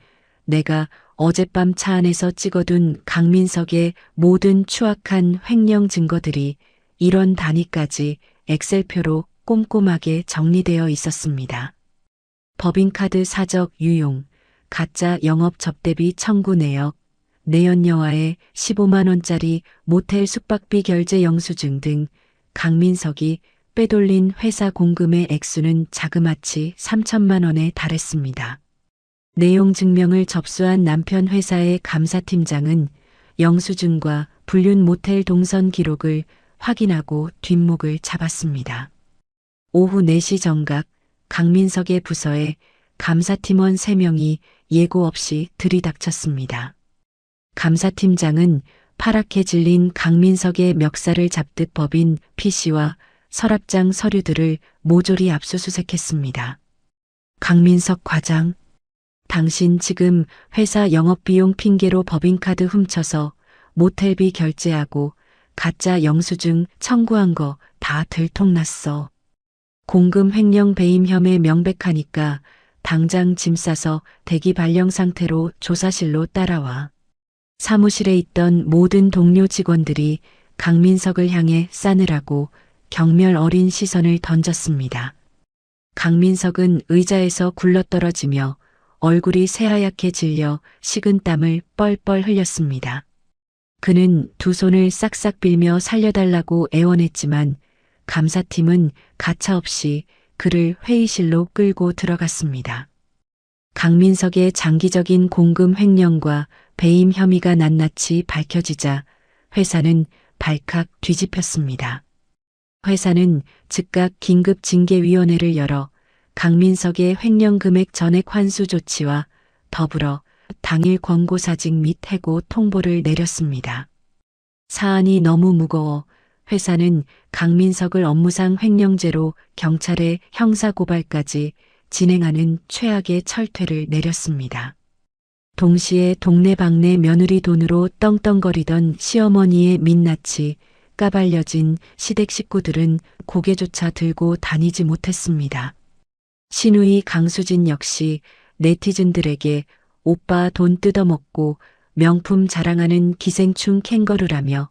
내가 어젯밤 차 안에서 찍어둔 강민석의 모든 추악한 횡령 증거들이 1원 단위까지 엑셀표로 꼼꼼하게 정리되어 있었습니다. 법인카드 사적 유용, 가짜 영업 접대비 청구 내역, 내연녀와의 15만 원짜리 모텔 숙박비 결제 영수증 등 강민석이 빼돌린 회사 공금의 액수는 자그마치 3천만 원에 달했습니다. 내용 증명을 접수한 남편 회사의 감사팀장은 영수증과 불륜 모텔 동선 기록을 확인하고 뒷목을 잡았습니다. 오후 4시 정각 강민석의 부서에 감사팀원 3명이 예고 없이 들이닥쳤습니다. 감사팀장은 파랗게 질린 강민석의 멱살을 잡듯 법인 PC와 서랍장 서류들을 모조리 압수수색했습니다. 강민석 과장, 당신 지금 회사 영업비용 핑계로 법인카드 훔쳐서 모텔비 결제하고 가짜 영수증 청구한 거 다 들통났어. 공금 횡령 배임 혐의 명백하니까 당장 짐 싸서 대기 발령 상태로 조사실로 따라와. 사무실에 있던 모든 동료 직원들이 강민석을 향해 싸늘하고 경멸 어린 시선을 던졌습니다. 강민석은 의자에서 굴러떨어지며 얼굴이 새하얗게 질려 식은 땀을 뻘뻘 흘렸습니다. 그는 두 손을 싹싹 빌며 살려달라고 애원했지만 감사팀은 가차없이 그를 회의실로 끌고 들어갔습니다. 강민석의 장기적인 공금 횡령과 배임 혐의가 낱낱이 밝혀지자 회사는 발칵 뒤집혔습니다. 회사는 즉각 긴급징계위원회를 열어 강민석의 횡령 금액 전액 환수 조치와 더불어 당일 권고사직 및 해고 통보를 내렸습니다. 사안이 너무 무거워 회사는 강민석을 업무상 횡령죄로 경찰에 형사고발까지 진행하는 최악의 철퇴를 내렸습니다. 동시에 동네방네 며느리 돈으로 떵떵거리던 시어머니의 민낯이 까발려진 시댁 식구들은 고개조차 들고 다니지 못했습니다. 시누이 강수진 역시 네티즌들에게 오빠 돈 뜯어먹고 명품 자랑하는 기생충 캥거루라며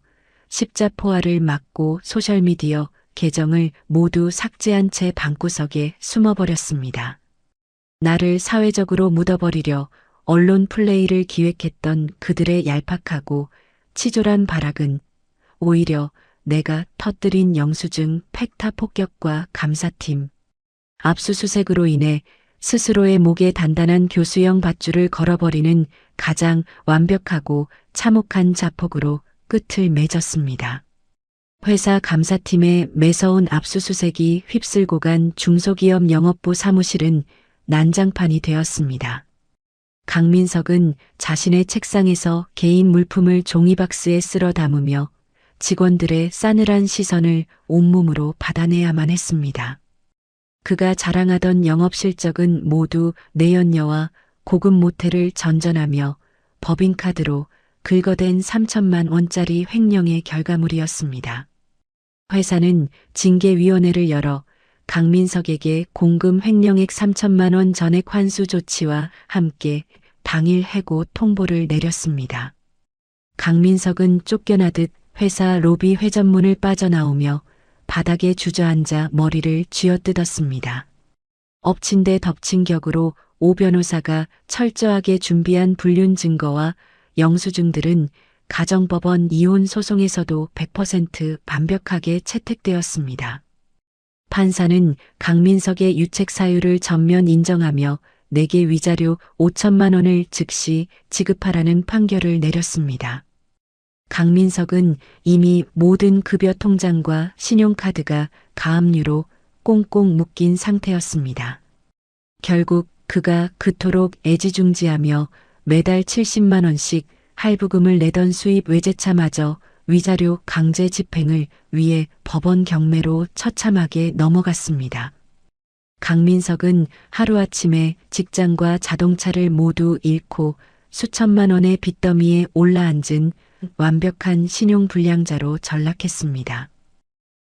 십자포화를 맞고 소셜미디어 계정을 모두 삭제한 채 방구석에 숨어버렸습니다. 나를 사회적으로 묻어버리려 언론 플레이를 기획했던 그들의 얄팍하고 치졸한 발악은 오히려 내가 터뜨린 영수증 팩타 폭격과 감사팀 압수수색으로 인해 스스로의 목에 단단한 교수형 밧줄을 걸어버리는 가장 완벽하고 참혹한 자폭으로 끝을 맺었습니다. 회사 감사팀의 매서운 압수수색이 휩쓸고 간 중소기업 영업부 사무실은 난장판이 되었습니다. 강민석은 자신의 책상에서 개인 물품을 종이박스에 쓸어 담으며 직원들의 싸늘한 시선을 온몸으로 받아내야만 했습니다. 그가 자랑하던 영업 실적은 모두 내연녀와 고급 모텔을 전전하며 법인카드로 긁어댄 3천만 원짜리 횡령의 결과물이었습니다. 회사는 징계위원회를 열어 강민석에게 공금 횡령액 3천만 원 전액 환수 조치와 함께 당일 해고 통보를 내렸습니다. 강민석은 쫓겨나듯 회사 로비 회전문을 빠져나오며 바닥에 주저앉아 머리를 쥐어뜯었습니다. 엎친 데 덮친 격으로 오 변호사가 철저하게 준비한 불륜 증거와 영수증들은 가정법원 이혼 소송에서도 100% 완벽하게 채택되었습니다. 판사는 강민석의 유책 사유를 전면 인정하며 내게 위자료 5천만 원을 즉시 지급하라는 판결을 내렸습니다. 강민석은 이미 모든 급여 통장과 신용카드가 가압류로 꽁꽁 묶인 상태였습니다. 결국 그가 그토록 애지중지하며 매달 70만 원씩 할부금을 내던 수입 외제차마저 위자료 강제 집행을 위해 법원 경매로 처참하게 넘어갔습니다. 강민석은 하루아침에 직장과 자동차를 모두 잃고 수천만 원의 빚더미에 올라앉은 완벽한 신용불량자로 전락했습니다.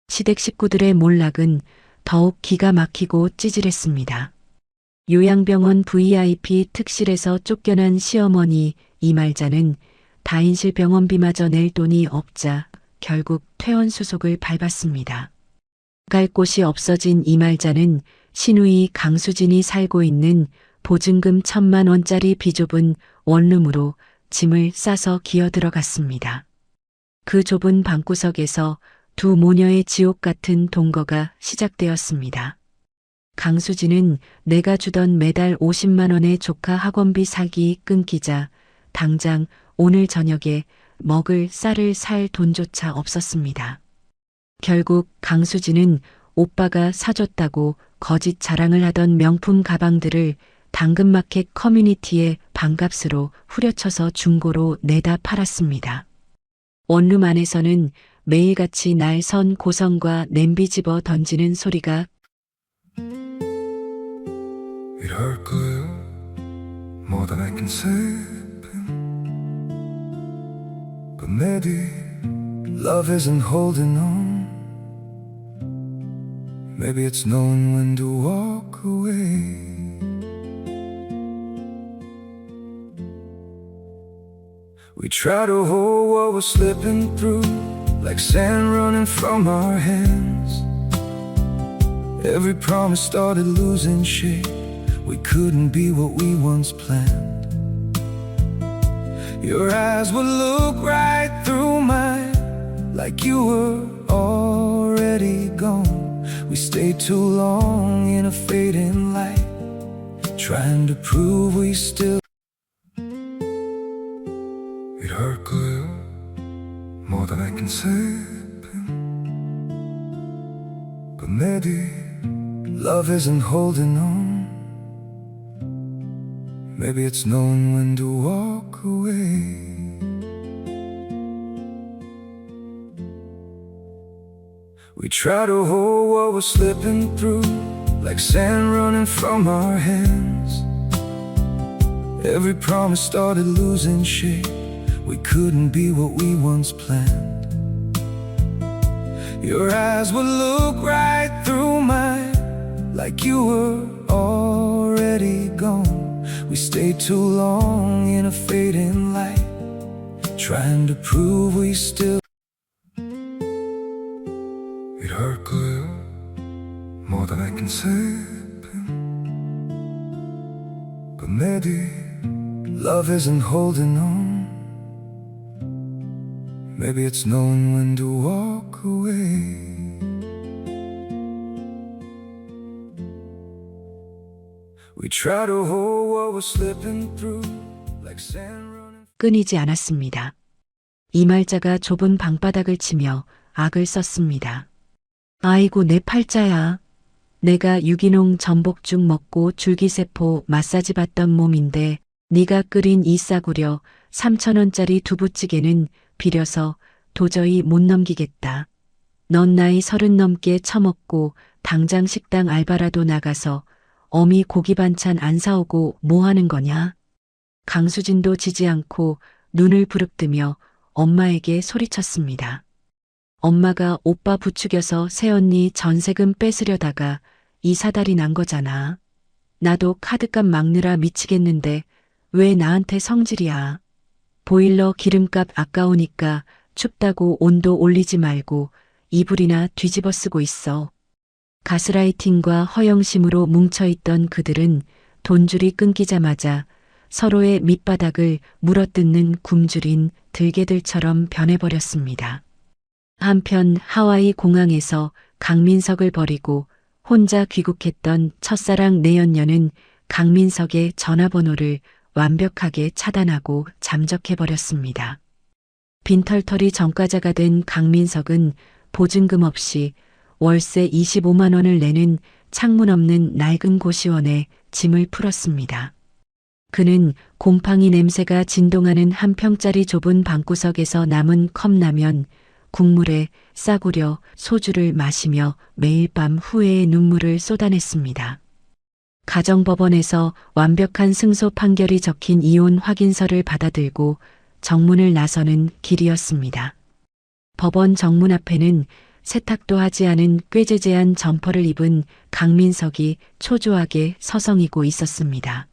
시댁 식구들의 몰락은 더욱 기가 막히고 찌질했습니다. 요양병원 VIP 특실에서 쫓겨난 시어머니 이말자는 다인실 병원비마저 낼 돈이 없자 결국 퇴원수속을 밟았습니다. 갈 곳이 없어진 이말자는 시누이 강수진이 살고 있는 보증금 1,000만 원짜리 비좁은 원룸으로 짐을 싸서 기어들어갔습니다. 그 좁은 방구석에서 두 모녀의 지옥 같은 동거가 시작되었습니다. 강수진은 내가 주던 매달 50만 원의 조카 학원비 사기 끊기자 당장 오늘 저녁에 먹을 쌀을 살 돈조차 없었습니다. 결국 강수진은 오빠가 사줬다고 거짓 자랑을 하던 명품 가방들을 당근마켓 커뮤니티에 반값으로 후려쳐서 중고로 내다 팔았습니다. 원룸 안에서는 매일같이 날 선 고성과 냄비 집어 던지는 소리가 이럴 거야 more than I can say But maybe love isn't holding on Maybe it's knowing when to walk away We try to hold what we're slipping through Like sand running from our hands Every promise started losing shape We couldn't be what we once planned Your eyes would look right through mine Like you were already gone We stayed too long in a fading light Trying to prove we still 이럴 거야 more than I can say Love isn't holding on. Maybe it's knowing when to walk away. We try to hold what we're slipping through, like sand running from our hands. Every promise started losing shape. We couldn't be what we once planned. Your eyes would look right through mine, like you were already gone. We stayed too long in a fading light, trying to prove we still. It hurt clear, more than I can say. But maybe love isn't holding on. Maybe it's knowing when to walk away. We try to hold what we're slipping through, like sand running. 끊이지 않았습니다. 이말자가 좁은 방바닥을 치며 악을 썼습니다. 아이고 내 팔자야. 내가 유기농 전복죽 먹고 줄기세포 마사지 받던 몸인데 네가 끓인 이 싸구려 3,000원짜리 두부찌개는 비려서 도저히 못 넘기겠다. 넌 나이 30 넘게 처먹고 당장 식당 알바라도 나가서 어미 고기 반찬 안 사오고 뭐 하는 거냐? 강수진도 지지 않고 눈을 부릅뜨며 엄마에게 소리쳤습니다. 엄마가 오빠 부추겨서 새언니 전세금 뺏으려다가 이 사달이 난 거잖아. 나도 카드값 막느라 미치겠는데 왜 나한테 성질이야. 보일러 기름값 아까우니까 춥다고 온도 올리지 말고 이불이나 뒤집어 쓰고 있어. 가스라이팅과 허영심으로 뭉쳐있던 그들은 돈줄이 끊기자마자 서로의 밑바닥을 물어뜯는 굶주린 들개들처럼 변해버렸습니다. 한편 하와이 공항에서 강민석을 버리고 혼자 귀국했던 첫사랑 내연녀는 강민석의 전화번호를 완벽하게 차단하고 잠적해버렸습니다. 빈털터리 전과자가 된 강민석은 보증금 없이 월세 25만 원을 내는 창문 없는 낡은 고시원에 짐을 풀었습니다. 그는 곰팡이 냄새가 진동하는 한 평짜리 좁은 방구석에서 남은 컵라면, 국물에 싸구려 소주를 마시며 매일 밤 후회의 눈물을 쏟아냈습니다. 가정법원에서 완벽한 승소 판결이 적힌 이혼 확인서를 받아들고 정문을 나서는 길이었습니다. 법원 정문 앞에는 세탁도 하지 않은 꾀재재한 점퍼를 입은 강민석이 초조하게 서성이고 있었습니다.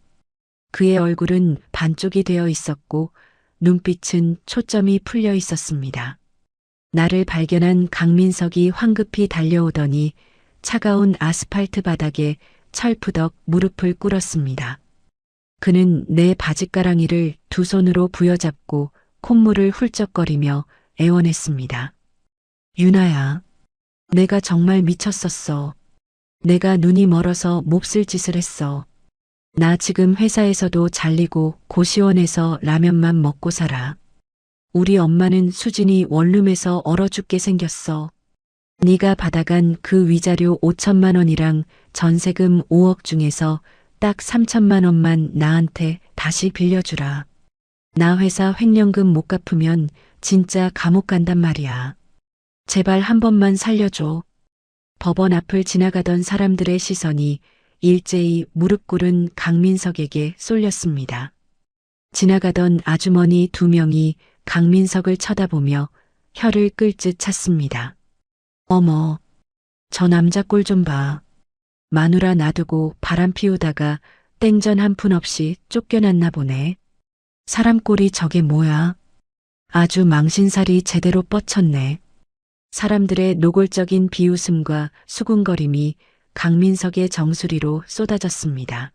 그의 얼굴은 반쪽이 되어 있었고 눈빛은 초점이 풀려 있었습니다. 나를 발견한 강민석이 황급히 달려오더니 차가운 아스팔트 바닥에 철푸덕 무릎을 꿇었습니다. 그는 내 바짓가랑이를 두 손으로 부여잡고 콧물을 훌쩍거리며 애원했습니다. 유나야, 내가 정말 미쳤었어. 내가 눈이 멀어서 몹쓸 짓을 했어. 나 지금 회사에서도 잘리고 고시원에서 라면만 먹고 살아. 우리 엄마는 수진이 원룸에서 얼어 죽게 생겼어. 네가 받아간 그 위자료 5천만 원이랑 전세금 5억 중에서 딱 3천만 원만 나한테 다시 빌려주라. 나 회사 횡령금 못 갚으면 진짜 감옥 간단 말이야. 제발 한 번만 살려줘. 법원 앞을 지나가던 사람들의 시선이 일제히 무릎 꿇은 강민석에게 쏠렸습니다. 지나가던 아주머니 2명이 강민석을 쳐다보며 혀를 끌 듯 찼습니다. 어머, 저 남자 꼴 좀 봐. 마누라 놔두고 바람 피우다가 땡전 한 푼 없이 쫓겨났나 보네. 사람 꼴이 저게 뭐야? 아주 망신살이 제대로 뻗쳤네. 사람들의 노골적인 비웃음과 수군거림이 강민석의 정수리로 쏟아졌습니다.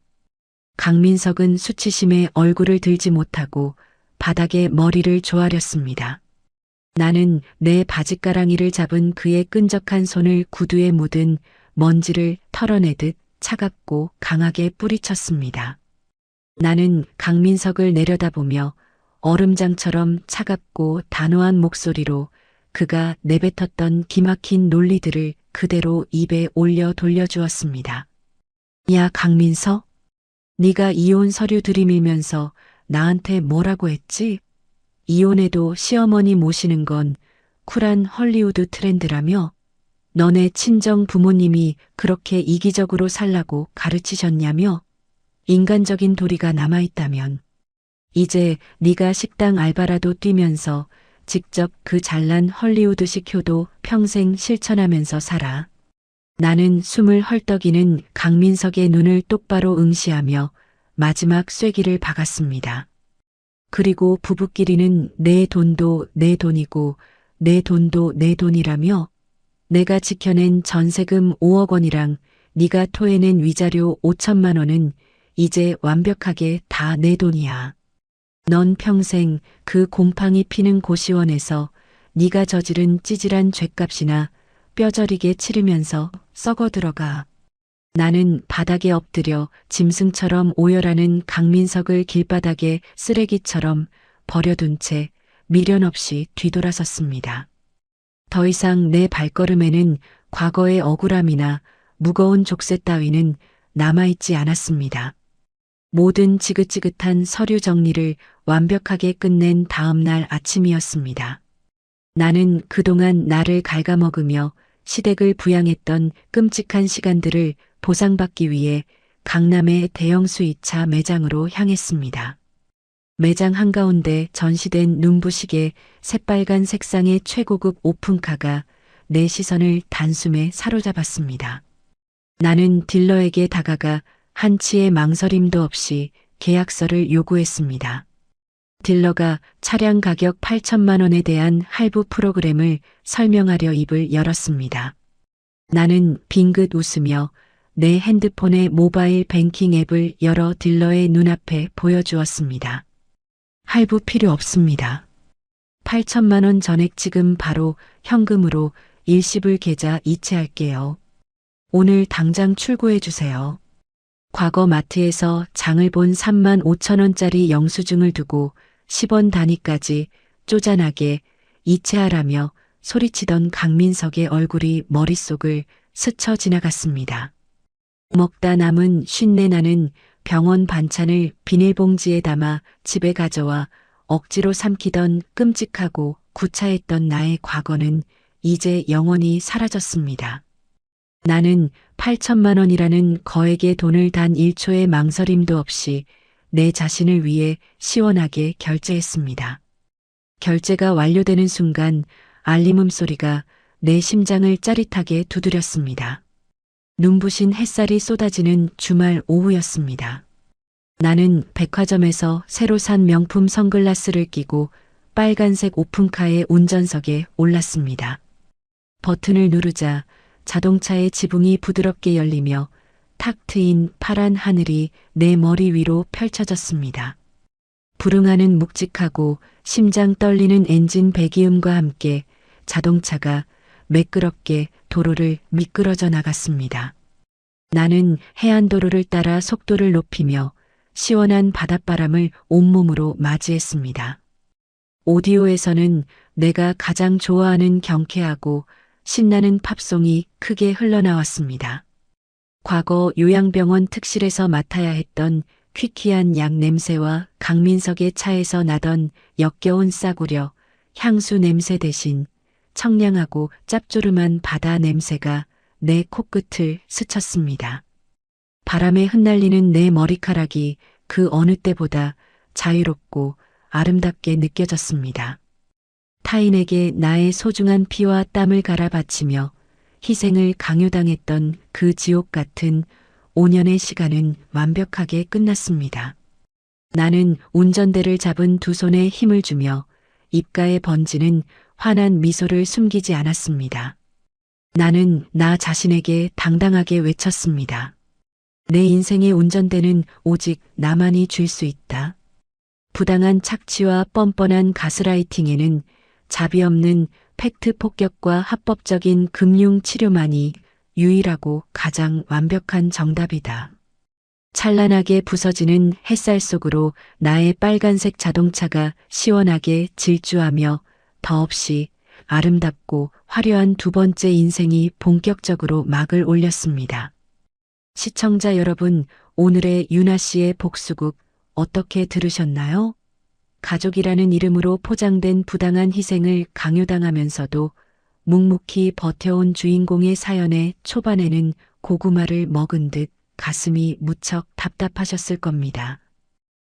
강민석은 수치심에 얼굴을 들지 못하고 바닥에 머리를 조아렸습니다. 나는 내 바짓가랑이를 잡은 그의 끈적한 손을 구두에 묻은 먼지를 털어내듯 차갑고 강하게 뿌리쳤습니다. 나는 강민석을 내려다보며 얼음장처럼 차갑고 단호한 목소리로 그가 내뱉었던 기막힌 논리들을 그대로 입에 올려 돌려주었습니다. 야, 강민서? 네가 이혼 서류 들이밀면서 나한테 뭐라고 했지? 이혼해도 시어머니 모시는 건 쿨한 헐리우드 트렌드라며? 너네 친정 부모님이 그렇게 이기적으로 살라고 가르치셨냐며? 인간적인 도리가 남아있다면 이제 네가 식당 알바라도 뛰면서 직접 그 잘난 헐리우드식 효도 평생 실천하면서 살아. 나는 숨을 헐떡이는 강민석의 눈을 똑바로 응시하며 마지막 쐐기를 박았습니다. 그리고 부부끼리는 내 돈도 내 돈이고 내 돈도 내 돈이라며 내가 지켜낸 전세금 5억 원이랑 네가 토해낸 위자료 5천만 원은 이제 완벽하게 다 내 돈이야. 넌 평생 그 곰팡이 피는 고시원에서 네가 저지른 찌질한 죗값이나 뼈저리게 치르면서 썩어 들어가. 나는 바닥에 엎드려 짐승처럼 오열하는 강민석을 길바닥에 쓰레기처럼 버려둔 채 미련 없이 뒤돌아섰습니다. 더 이상 내 발걸음에는 과거의 억울함이나 무거운 족쇄 따위는 남아있지 않았습니다. 모든 지긋지긋한 서류 정리를 완벽하게 끝낸 다음 날 아침이었습니다. 나는 그동안 나를 갉아먹으며 시댁을 부양했던 끔찍한 시간들을 보상받기 위해 강남의 대형 수입차 매장으로 향했습니다. 매장 한가운데 전시된 눈부시게 새빨간 색상의 최고급 오픈카가 내 시선을 단숨에 사로잡았습니다. 나는 딜러에게 다가가 한치의 망설임도 없이 계약서를 요구했습니다. 딜러가 차량 가격 8천만 원에 대한 할부 프로그램을 설명하려 입을 열었습니다. 나는 빙긋 웃으며 내 핸드폰의 모바일 뱅킹 앱을 열어 딜러의 눈앞에 보여주었습니다. 할부 필요 없습니다. 8천만 원 전액 지금 바로 현금으로 일시불 계좌 이체할게요. 오늘 당장 출고해 주세요. 과거 마트에서 장을 본 3만 5천 원짜리 영수증을 두고 10원 단위까지 쪼잔하게 이체하라며 소리치던 강민석의 얼굴이 머릿속을 스쳐 지나갔습니다. 먹다 남은 쉰내 나는 병원 반찬을 비닐봉지에 담아 집에 가져와 억지로 삼키던 끔찍하고 구차했던 나의 과거는 이제 영원히 사라졌습니다. 나는 8천만 원이라는 거액의 돈을 단 1초의 망설임도 없이 내 자신을 위해 시원하게 결제했습니다. 결제가 완료되는 순간 알림음 소리가 내 심장을 짜릿하게 두드렸습니다. 눈부신 햇살이 쏟아지는 주말 오후였습니다. 나는 백화점에서 새로 산 명품 선글라스를 끼고 빨간색 오픈카의 운전석에 올랐습니다. 버튼을 누르자 자동차의 지붕이 부드럽게 열리며 탁 트인 파란 하늘이 내 머리 위로 펼쳐졌습니다. 불응하는 묵직하고 심장 떨리는 엔진 배기음과 함께 자동차가 매끄럽게 도로를 미끄러져 나갔습니다. 나는 해안도로를 따라 속도를 높이며 시원한 바닷바람을 온몸으로 맞이했습니다. 오디오에서는 내가 가장 좋아하는 경쾌하고 신나는 팝송이 크게 흘러나왔습니다. 과거 요양병원 특실에서 맡아야 했던 퀴퀴한 약 냄새와 강민석의 차에서 나던 역겨운 싸구려 향수 냄새 대신 청량하고 짭조름한 바다 냄새가 내 코끝을 스쳤습니다. 바람에 흩날리는 내 머리카락이 그 어느 때보다 자유롭고 아름답게 느껴졌습니다. 타인에게 나의 소중한 피와 땀을 갈아 바치며 희생을 강요당했던 그 지옥 같은 5년의 시간은 완벽하게 끝났습니다. 나는 운전대를 잡은 두 손에 힘을 주며 입가에 번지는 환한 미소를 숨기지 않았습니다. 나는 나 자신에게 당당하게 외쳤습니다. 내 인생의 운전대는 오직 나만이 줄 수 있다. 부당한 착취와 뻔뻔한 가스라이팅에는 자비 없는 팩트 폭격과 합법적인 금융 치료만이 유일하고 가장 완벽한 정답이다. 찬란하게 부서지는 햇살 속으로 나의 빨간색 자동차가 시원하게 질주하며 더없이 아름답고 화려한 두 번째 인생이 본격적으로 막을 올렸습니다. 시청자 여러분, 오늘의 유나 씨의 복수극 어떻게 들으셨나요? 가족이라는 이름으로 포장된 부당한 희생을 강요당하면서도 묵묵히 버텨온 주인공의 사연에 초반에는 고구마를 먹은 듯 가슴이 무척 답답하셨을 겁니다.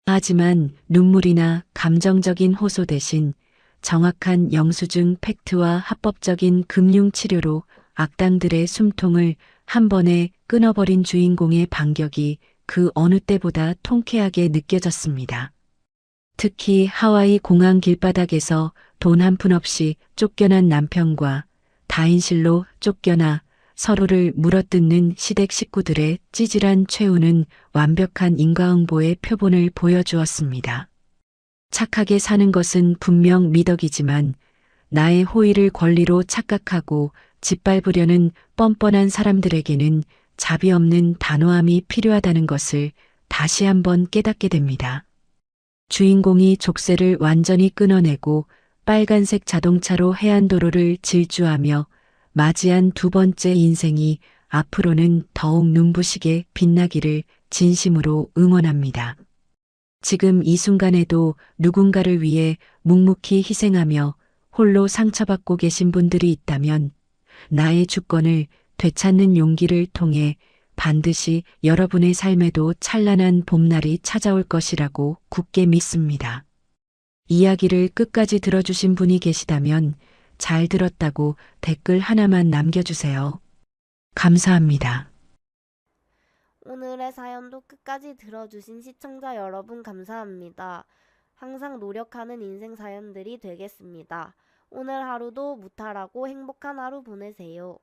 하지만 눈물이나 감정적인 호소 대신 정확한 영수증 팩트와 합법적인 금융 치료로 악당들의 숨통을 한 번에 끊어버린 주인공의 반격이 그 어느 때보다 통쾌하게 느껴졌습니다. 특히 하와이 공항 길바닥에서 돈 한 푼 없이 쫓겨난 남편과 다인실로 쫓겨나 서로를 물어뜯는 시댁 식구들의 찌질한 최후는 완벽한 인과응보의 표본을 보여주었습니다. 착하게 사는 것은 분명 미덕이지만 나의 호의를 권리로 착각하고 짓밟으려는 뻔뻔한 사람들에게는 자비 없는 단호함이 필요하다는 것을 다시 한번 깨닫게 됩니다. 주인공이 족쇄를 완전히 끊어내고 빨간색 자동차로 해안도로를 질주하며 맞이한 두 번째 인생이 앞으로는 더욱 눈부시게 빛나기를 진심으로 응원합니다. 지금 이 순간에도 누군가를 위해 묵묵히 희생하며 홀로 상처받고 계신 분들이 있다면 나의 주권을 되찾는 용기를 통해 반드시 여러분의 삶에도 찬란한 봄날이 찾아올 것이라고 굳게 믿습니다. 이야기를 끝까지 들어주신 분이 계시다면 잘 들었다고 댓글 하나만 남겨주세요. 감사합니다. 오늘의 사연도 끝까지 들어주신 시청자 여러분 감사합니다. 항상 노력하는 인생 사연들이 되겠습니다. 오늘 하루도 무탈하고 행복한 하루 보내세요.